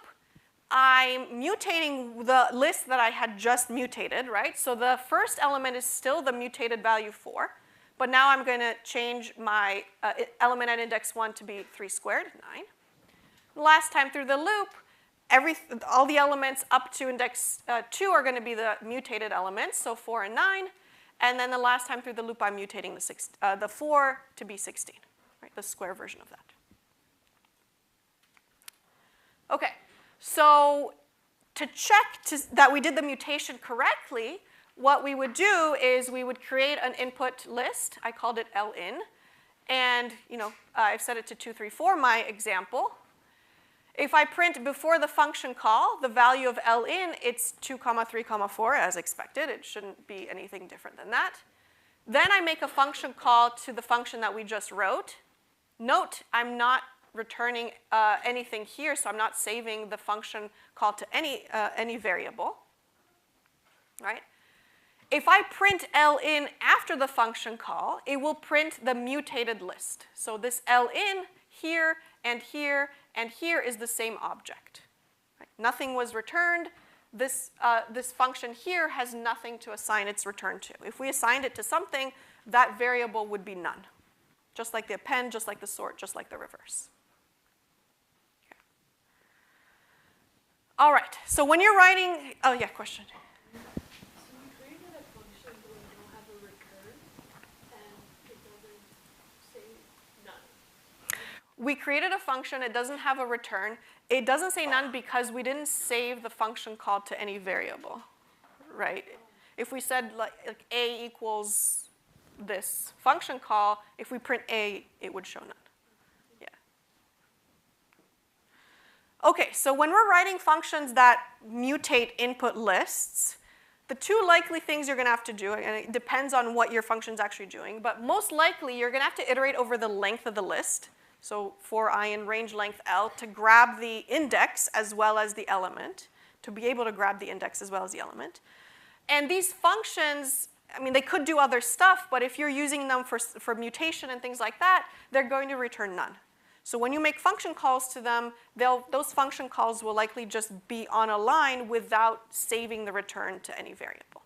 I'm mutating the list that I had just mutated, right? So the first element is still the mutated value 4, but now I'm going to change my element at index 1 to be 3 squared, 9. Last time through the loop, all the elements up to index 2 are going to be the mutated elements, so 4 and 9. And then the last time through the loop, I'm mutating the 4 to be 16, right? The square version of that. Okay, so to check that we did the mutation correctly, what we would do is we would create an input list. I called it LIN. And I've set it to 2, 3, 4, my example. If I print before the function call the value of LIN, it's 2, 3, 4, as expected. It shouldn't be anything different than that. Then I make a function call to the function that we just wrote. Note, I'm not returning anything here, so I'm not saving the function call to any variable. Right? If I print LIN after the function call, it will print the mutated list. So this LIN here and here and here is the same object. Right? Nothing was returned. This function here has nothing to assign its return to. If we assigned it to something, that variable would be none. Just like the append, just like the sort, just like the reverse. Okay. All right, so when you're writing, oh yeah, question. So you created a function where you don't have a return, and it doesn't say none. We created a function, it doesn't have a return. It doesn't say none because we didn't save the function call to any variable, right? If we said like A equals this function call, if we print A, it would show none. Yeah. Okay, so when we're writing functions that mutate input lists, the two likely things you're going to have to do, and it depends on what your function's actually doing, but most likely you're going to have to iterate over the length of the list. So for I in range length L to grab the index as well as the element, to be able to grab the index as well as the element. And these functions, I mean, they could do other stuff, but if you're using them for mutation and things like that, they're going to return none. So when you make function calls to them, those function calls will likely just be on a line without saving the return to any variable.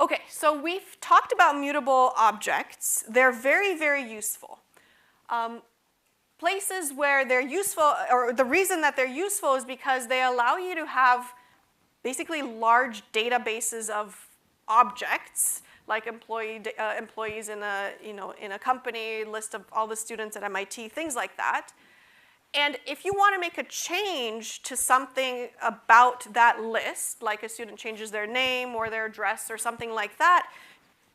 Okay, so we've talked about mutable objects. They're very, very useful. Places where they're useful, or the reason that they're useful is because they allow you to have basically large databases of objects, like employees in a company, list of all the students at MIT, things like that. And if you want to make a change to something about that list, like a student changes their name or their address or something like that,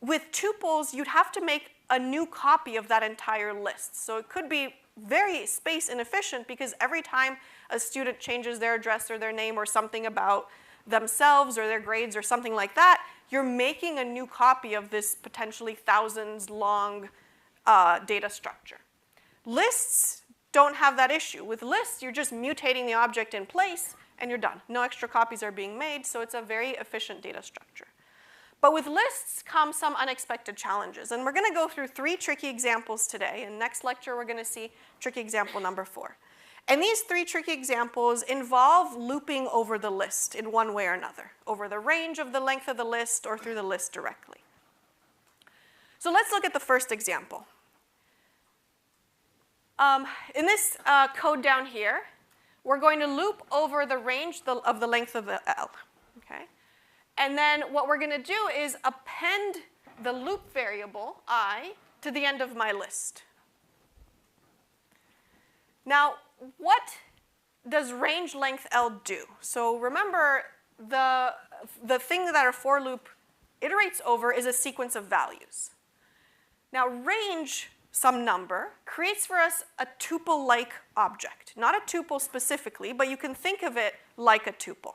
with tuples, you'd have to make a new copy of that entire list. So it could be very space inefficient because every time a student changes their address or their name or something about themselves or their grades or something like that, you're making a new copy of this potentially thousands long data structure. Lists don't have that issue. With lists, you're just mutating the object in place, and you're done. No extra copies are being made, so it's a very efficient data structure. But with lists come some unexpected challenges, and we're going to go through 3 tricky examples today. In next lecture, we're going to see tricky example number 4. And these 3 tricky examples involve looping over the list in one way or another, over the range of the length of the list or through the list directly. So let's look at the first example. In this code down here, we're going to loop over the range of the length of the L. Okay? And then what we're going to do is append the loop variable I to the end of my list. Now, what does range length L do? So remember, the thing that our for loop iterates over is a sequence of values. Now, range some number creates for us a tuple-like object. Not a tuple specifically, but you can think of it like a tuple.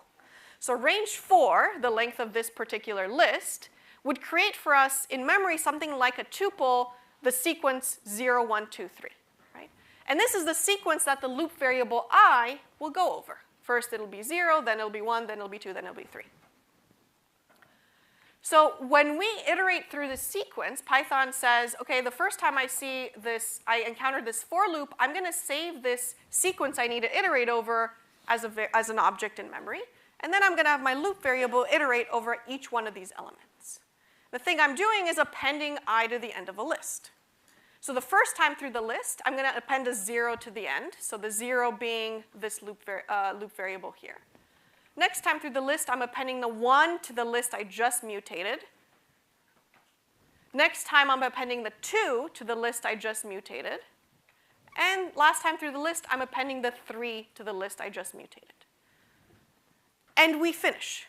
So range 4, the length of this particular list, would create for us in memory something like a tuple, the sequence 0, 1, 2, 3. Right? And this is the sequence that the loop variable I will go over. First it'll be 0, then it'll be 1, then it'll be 2, then it'll be 3. So when we iterate through this sequence, Python says, okay, the first time I see this, I encounter this for loop, I'm going to save this sequence I need to iterate over as an object in memory. And then I'm going to have my loop variable iterate over each one of these elements. The thing I'm doing is appending I to the end of a list. So the first time through the list, I'm going to append a 0 to the end, so the 0 being this loop variable here. Next time through the list, I'm appending the 1 to the list I just mutated. Next time, I'm appending the 2 to the list I just mutated. And last time through the list, I'm appending the 3 to the list I just mutated. And we finish.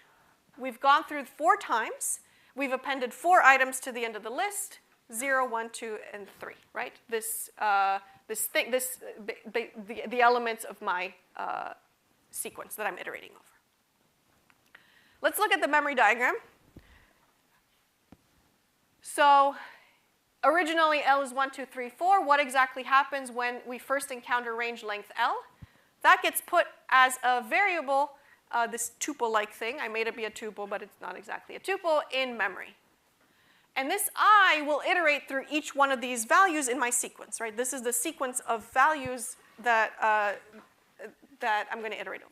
We've gone through 4 times. We've appended 4 items to the end of the list, 0, 1, 2, and 3, right? The elements of my sequence that I'm iterating over. Let's look at the memory diagram. So originally L is 1, 2, 3, 4. What exactly happens when we first encounter range length L? That gets put as a variable, this tuple-like thing. I made it be a tuple, but it's not exactly a tuple, in memory. And this I will iterate through each one of these values in my sequence, right? This is the sequence of values that I'm going to iterate over.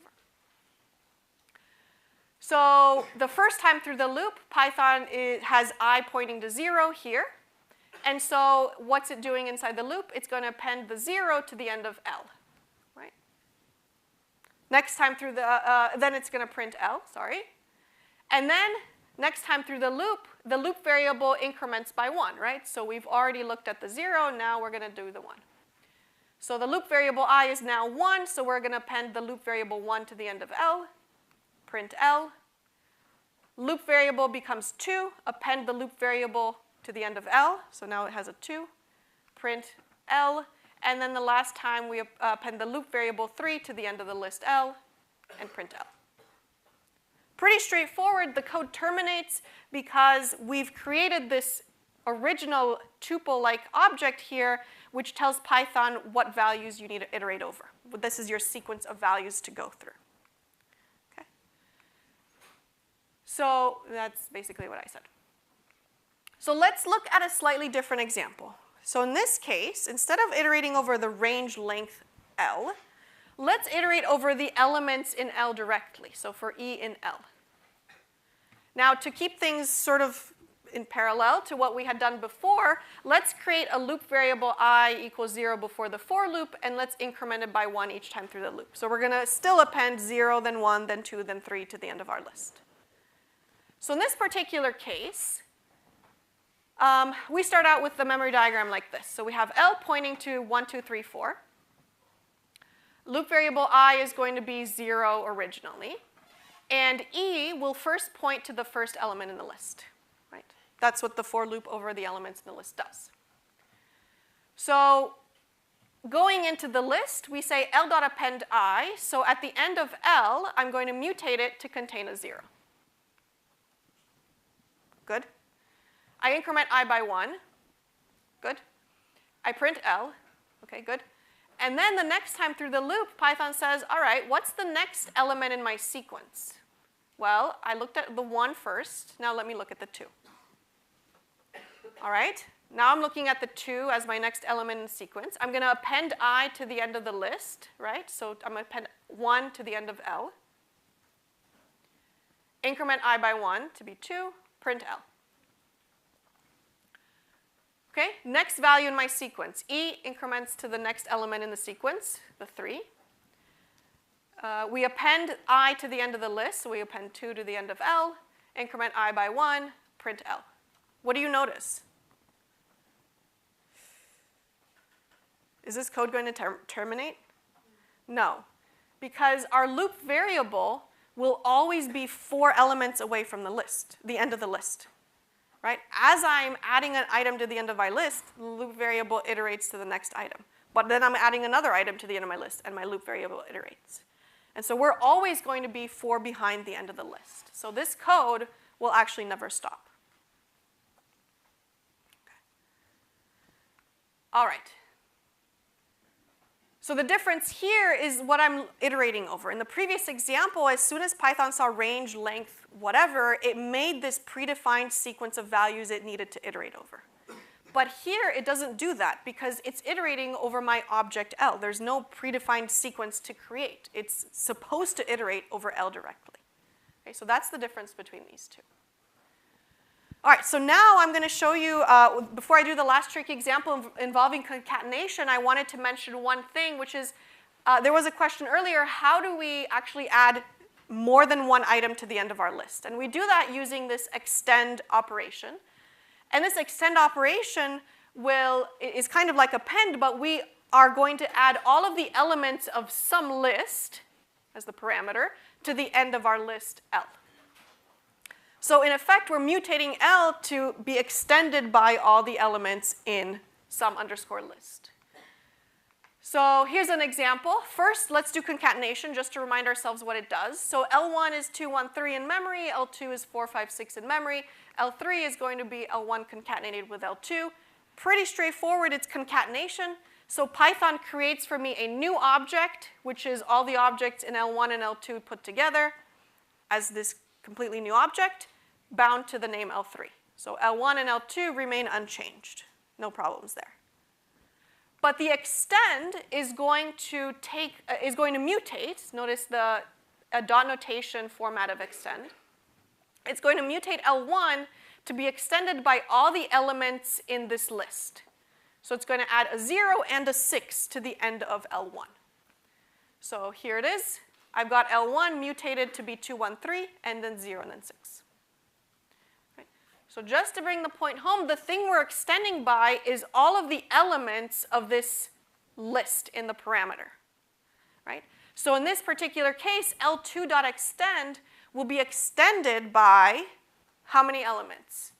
So the first time through the loop, Python has I pointing to 0 here. And so what's it doing inside the loop? It's going to append the 0 to the end of L, right? Next time through then it's going to print L, sorry. And then next time through the loop variable increments by 1, right? So we've already looked at the 0, now we're going to do the 1. So the loop variable I is now 1, so we're going to append the loop variable 1 to the end of L, print L. Loop variable becomes 2, append the loop variable to the end of L, so now it has a 2, print L, and then the last time we append the loop variable 3 to the end of the list L, and print L. Pretty straightforward. The code terminates because we've created this original tuple-like object here, which tells Python what values you need to iterate over. This is your sequence of values to go through. Okay? So that's basically what I said. So let's look at a slightly different example. So in this case, instead of iterating over the range length L, let's iterate over the elements in L directly, so for E in L. Now, to keep things sort of in parallel to what we had done before, let's create a loop variable I equals 0 before the for loop, and let's increment it by 1 each time through the loop. So we're going to still append 0, then 1, then 2, then 3 to the end of our list. So in this particular case, we start out with the memory diagram like this. So we have L pointing to 1, 2, 3, 4. Loop variable I is going to be 0 originally. And E will first point to the first element in the list. Right? That's what the for loop over the elements in the list does. So going into the list, we say L.append I. So at the end of L, I'm going to mutate it to contain a 0. Good. I increment I by 1. Good. I print L. Okay, good. And then the next time through the loop, Python says, all right, what's the next element in my sequence? Well, I looked at the 1 first. Now let me look at the 2. All right. Now I'm looking at the 2 as my next element in the sequence. I'm going to append I to the end of the list, right? So I'm going to append 1 to the end of L. Increment I by 1 to be 2, print L. Okay, next value in my sequence. E increments to the next element in the sequence, the 3. We append I to the end of the list, so we append 2 to the end of L, increment I by 1, print L. What do you notice? Is this code going to terminate? No, because our loop variable will always be 4 elements away from the list, the end of the list. Right? As I'm adding an item to the end of my list, the loop variable iterates to the next item. But then I'm adding another item to the end of my list, and my loop variable iterates. And so we're always going to be 4 behind the end of the list. So this code will actually never stop. Okay. All right. So the difference here is what I'm iterating over. In the previous example, as soon as Python saw range, length, whatever, it made this predefined sequence of values it needed to iterate over. But here, it doesn't do that because it's iterating over my object L. There's no predefined sequence to create. It's supposed to iterate over L directly. Okay, so that's the difference between these two. All right, so now I'm going to show you, before I do the last tricky example involving concatenation, I wanted to mention one thing, which is there was a question earlier, how do we actually add more than one item to the end of our list? And we do that using this extend operation. And this extend operation is kind of like append, but we are going to add all of the elements of some list, as the parameter, to the end of our list L. So in effect, we're mutating L to be extended by all the elements in some underscore list. So here's an example. First, let's do concatenation just to remind ourselves what it does. So L1 is 2, 1, 3 in memory. L2 is 4, 5, 6 in memory. L3 is going to be L1 concatenated with L2. Pretty straightforward. It's concatenation. So Python creates for me a new object, which is all the objects in L1 and L2 put together as this completely new object bound to the name L3. So L1 and L2 remain unchanged. No problems there. But the extend is going to mutate. Notice the dot notation format of extend. It's going to mutate L1 to be extended by all the elements in this list. So it's going to add a 0 and a 6 to the end of L1. So here it is. I've got L1 mutated to be 2, 1, 3, and then 0, and then 6. Right? So just to bring the point home, the thing we're extending by is all of the elements of this list in the parameter. Right? So in this particular case, L2.extend will be extended by how many elements?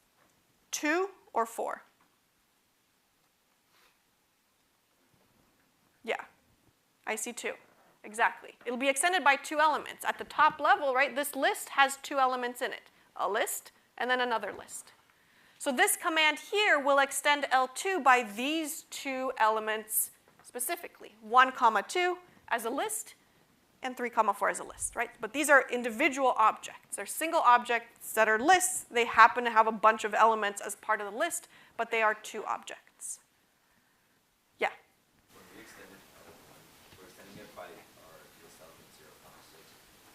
2 or 4? Yeah, I see 2. Exactly. It'll be extended by 2 elements. At the top level, right, this list has 2 elements in it. A list and then another list. So this command here will extend L2 by these 2 elements specifically. 1, 2 as a list and 3, 4 as a list, right? But these are individual objects. They're single objects that are lists. They happen to have a bunch of elements as part of the list, but they are 2 objects. Yeah? When we extended L1, we're extending it by our list element 0, 6.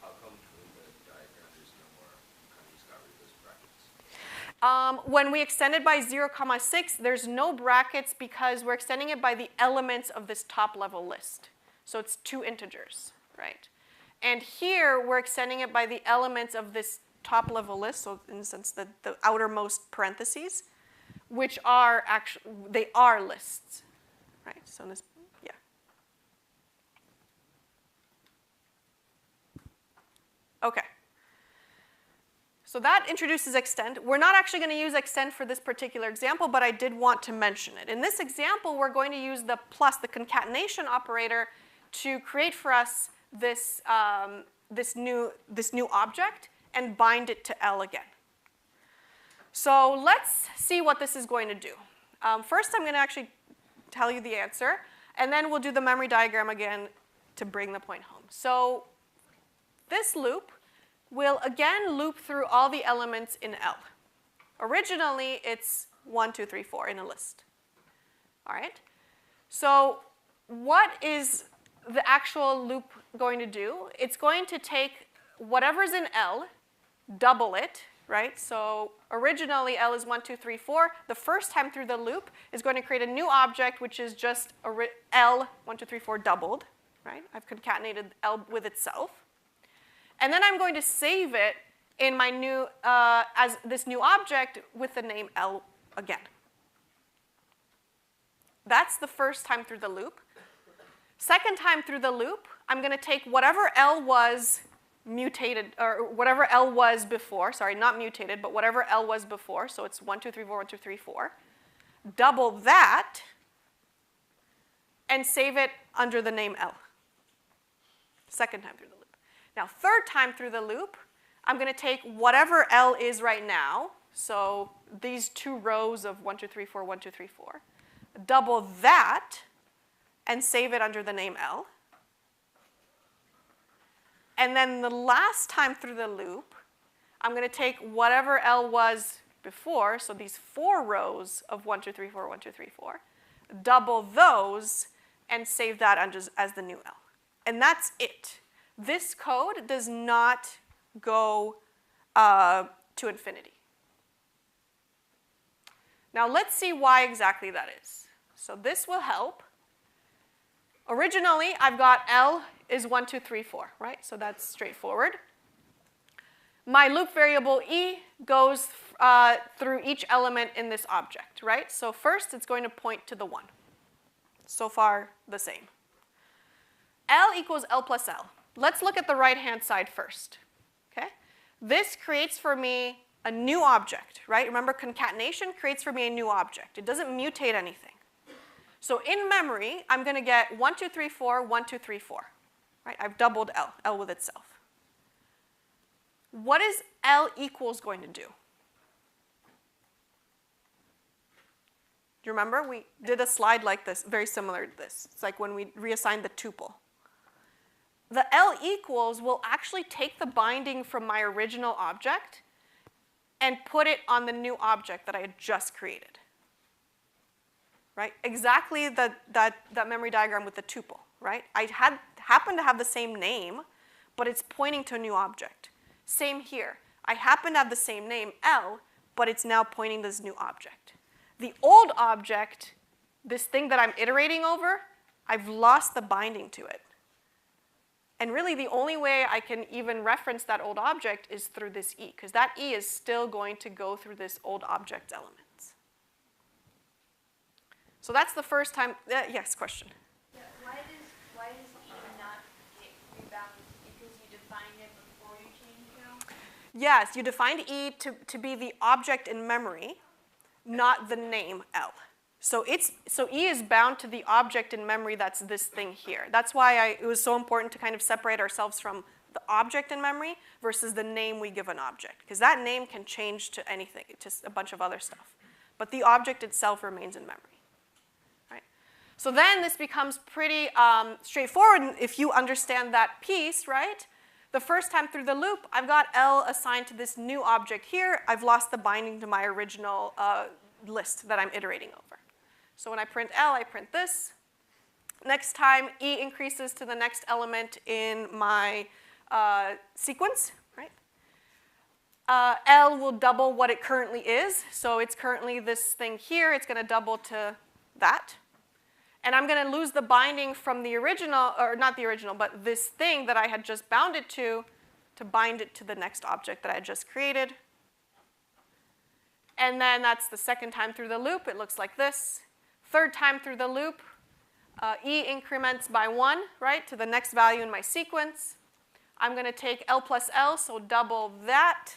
How come in the diagram there's no more, kind of just got rid of those brackets? When we extend it by 0, 6, there's no brackets because we're extending it by the elements of this top level list. So it's 2 integers. Right? And here, we're extending it by the elements of this top-level list, so in the sense that the outermost parentheses, which are actually, they are lists. Right? So in this, yeah. Okay. So that introduces extend. We're not actually going to use extend for this particular example, but I did want to mention it. In this example, we're going to use the plus, the concatenation operator, to create for us this new object and bind it to L again. So let's see what this is going to do. First, I'm going to actually tell you the answer, and then we'll do the memory diagram again to bring the point home. So this loop will again loop through all the elements in L. Originally, it's 1, 2, 3, 4 in a list. All right? So what is the actual loop going to do? It's going to take whatever's in L, double it, right? So originally L is 1, 2, 3, 4. The first time through the loop is going to create a new object, which is just L 1, 2, 3, 4 doubled, right? I've concatenated L with itself. And then I'm going to save it in my new, as this new object with the name L again. That's the first time through the loop. Second time through the loop, I'm going to take whatever L was mutated, or whatever L was before, sorry, not mutated, but whatever L was before, so it's 1, 2, 3, 4, 1, 2, 3, 4, double that, and save it under the name L. Second time through the loop. Now, third time through the loop, I'm going to take whatever L is right now, so these two rows of 1, 2, 3, 4, 1, 2, 3, 4, double that, and save it under the name L. And then the last time through the loop, I'm going to take whatever L was before, so these 4 rows of 1, 2, 3, 4, 1, 2, 3, 4, double those, and save that as the new L. And that's it. This code does not go to infinity. Now let's see why exactly that is. So this will help. Originally, I've got L is 1, 2, 3, 4, right? So that's straightforward. My loop variable E goes through each element in this object, right? So first, it's going to point to the 1. So far, the same. L equals L plus L. Let's look at the right-hand side first, okay? This creates for me a new object, right? Remember, concatenation creates for me a new object. It doesn't mutate anything. So in memory, I'm going to get 1, 2, 3, 4, 1, 2, 3, 4. Right? I've doubled L, L with itself. What is L equals going to do? Do you remember? We did a slide like this, very similar to this. It's like when we reassigned the tuple. The L equals will actually take the binding from my original object and put it on the new object that I had just created. Right? Exactly that memory diagram with the tuple, right? I happen to have the same name, but it's pointing to a new object. Same here. I happen to have the same name, L, but it's now pointing to this new object. The old object, this thing that I'm iterating over, I've lost the binding to it. And really, the only way I can even reference that old object is through this E, because that E is still going to go through this old object's elements. So that's the first time. Yes, question. Yeah, why does E not get rebalanced? Because you defined it before you changed L? Yes, you defined E to be the object in memory, not the name L. So E is bound to the object in memory that's this thing here. That's why it was so important to kind of separate ourselves from the object in memory versus the name we give an object. Because that name can change to anything, to a bunch of other stuff. But the object itself remains in memory. So then this becomes pretty straightforward if you understand that piece, right? The first time through the loop, I've got L assigned to this new object here. I've lost the binding to my original list that I'm iterating over. So when I print L, I print this. Next time, E increases to the next element in my sequence, right? L will double what it currently is. So it's currently this thing here. It's going to double to that. And I'm going to lose the binding from the original, or not the original, but this thing that I had just bounded to bind it to the next object that I had just created. And then that's the second time through the loop. It looks like this. Third time through the loop, E increments by 1, right, to the next value in my sequence. I'm going to take L plus L, so double that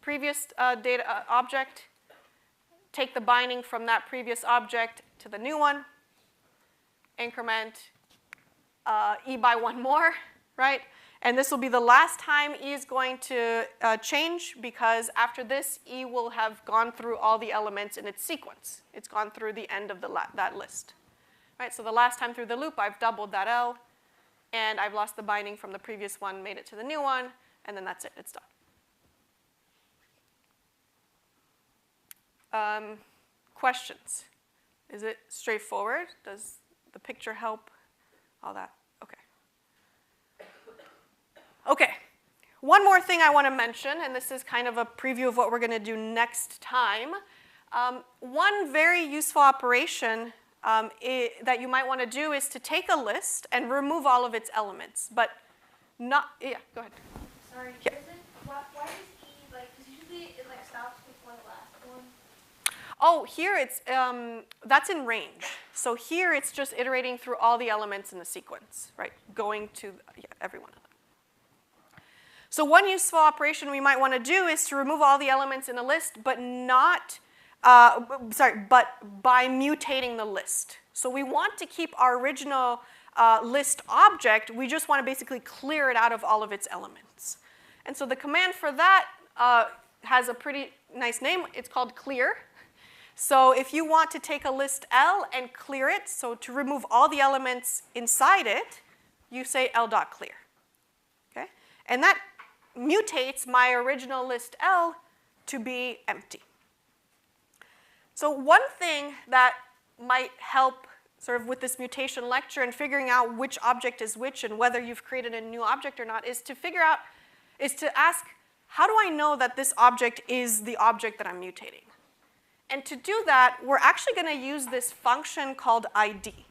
previous data object, take the binding from that previous object to the new one, increment E by 1 more, right? And this will be the last time E is going to change, because after this, E will have gone through all the elements in its sequence. It's gone through the end of that list. Right? So the last time through the loop, I've doubled that L, and I've lost the binding from the previous one, made it to the new one, and then that's it. It's done. Questions? Is it straightforward? Does the picture help? All that? Okay. Okay. one more thing I want to mention, and this is kind of a preview of what we're going to do next time. One very useful operation that you might want to do is to take a list and remove all of its elements, but not, yeah, go ahead. Sorry, Yeah. why does E, like, because usually it like stops before the last one. Oh, here it's, that's in range. So here it's just iterating through all the elements in the sequence, right? Going to every one of them. So one useful operation we might want to do is to remove all the elements in a list, but not, but by mutating the list. So we want to keep our original list object, we just want to basically clear it out of all of its elements. And so the command for that has a pretty nice name. It's called clear. So if you want to take a list L and clear it, so to remove all the elements inside it, you say L.clear. Okay? And that mutates my original list L to be empty. So one thing that might help sort of with this mutation lecture and figuring out which object is which and whether you've created a new object or not is to ask, how do I know that this object is the object that I'm mutating? And to do that, we're actually going to use this function called ID.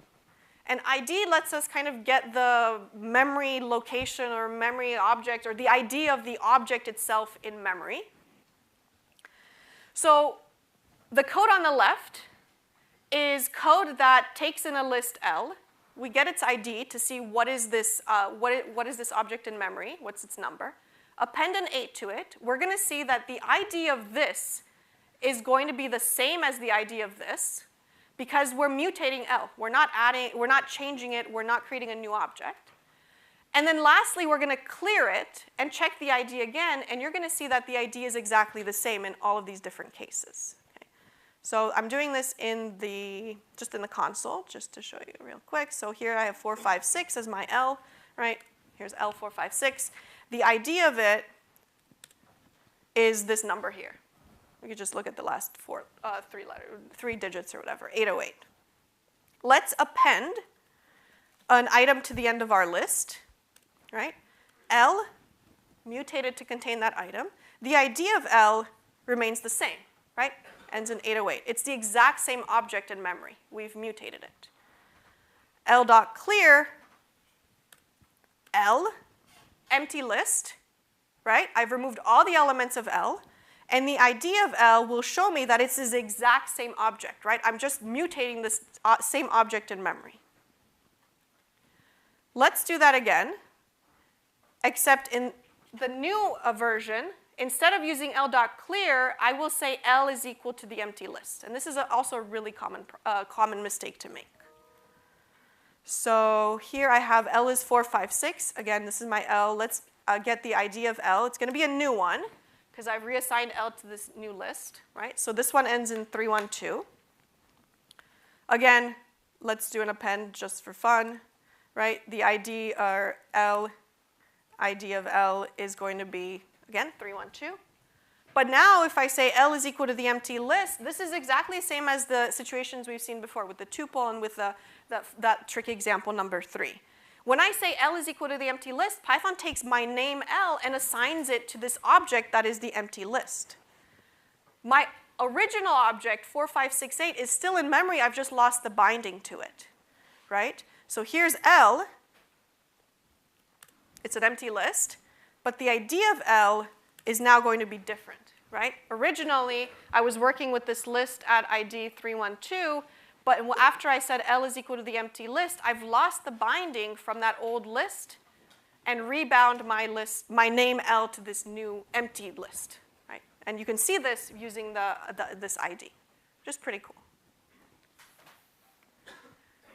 And ID lets us kind of get the memory location or memory object or the ID of the object itself in memory. So the code on the left is code that takes in a list L. We get its ID to see what is this object in memory, what's its number. Append an 8 to it. We're going to see that the ID of this is going to be the same as the ID of this because we're mutating L. We're not changing it, we're not creating a new object. And then lastly, we're going to clear it and check the ID again, and you're going to see that the ID is exactly the same in all of these different cases. Okay? So I'm doing this just in the console, just to show you real quick. So here I have 456 as my L, right? Here's L456. The ID of it is this number here. We could just look at the last three digits or whatever, 808. Let's append an item to the end of our list, right? L mutated to contain that item. The ID of L remains the same, right? Ends in 808. It's the exact same object in memory. We've mutated it. L.clear, L, empty list, right? I've removed all the elements of L. And the ID of L will show me that it's this exact same object, right? I'm just mutating this same object in memory. Let's do that again, except in the new version, instead of using L.clear, I will say L is equal to the empty list. And this is also a really common mistake to make. So here I have L is 456. Again, this is my L. Let's get the ID of L. It's going to be a new one, because I've reassigned L to this new list, right? So this one ends in 312. Again, let's do an append just for fun, right? The ID or L, ID of L is going to be, again, 312. But now if I say L is equal to the empty list, this is exactly the same as the situations we've seen before with the tuple and with that tricky example number 3. When I say L is equal to the empty list, Python takes my name L and assigns it to this object that is the empty list. My original object, 4568, is still in memory. I've just lost the binding to it, right? So here's L. It's an empty list. But the ID of L is now going to be different, right? Originally, I was working with this list at ID 312. But after I said L is equal to the empty list, I've lost the binding from that old list and rebound my name L to this new empty list, right? And you can see this using this ID, which is pretty cool.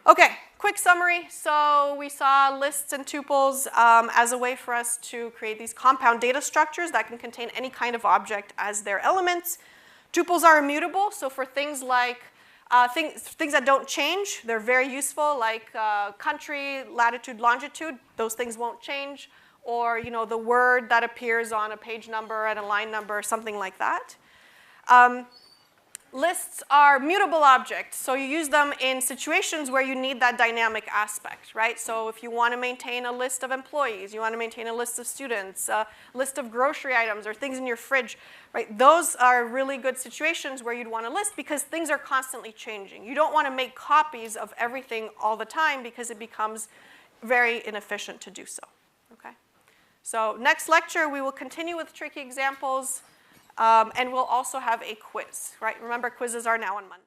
Okay, quick summary. So we saw lists and tuples as a way for us to create these compound data structures that can contain any kind of object as their elements. Tuples are immutable, so for things like things that don't change, they're very useful, like country, latitude, longitude. Those things won't change. Or the word that appears on a page number and a line number, something like that. Lists are mutable objects, so you use them in situations where you need that dynamic aspect, right? So if you want to maintain a list of employees, you want to maintain a list of students, a list of grocery items or things in your fridge, right? Those are really good situations where you'd want to list because things are constantly changing. You don't want to make copies of everything all the time because it becomes very inefficient to do so, okay? So next lecture, we will continue with tricky examples. And we'll also have a quiz, right? Remember, quizzes are now on Monday.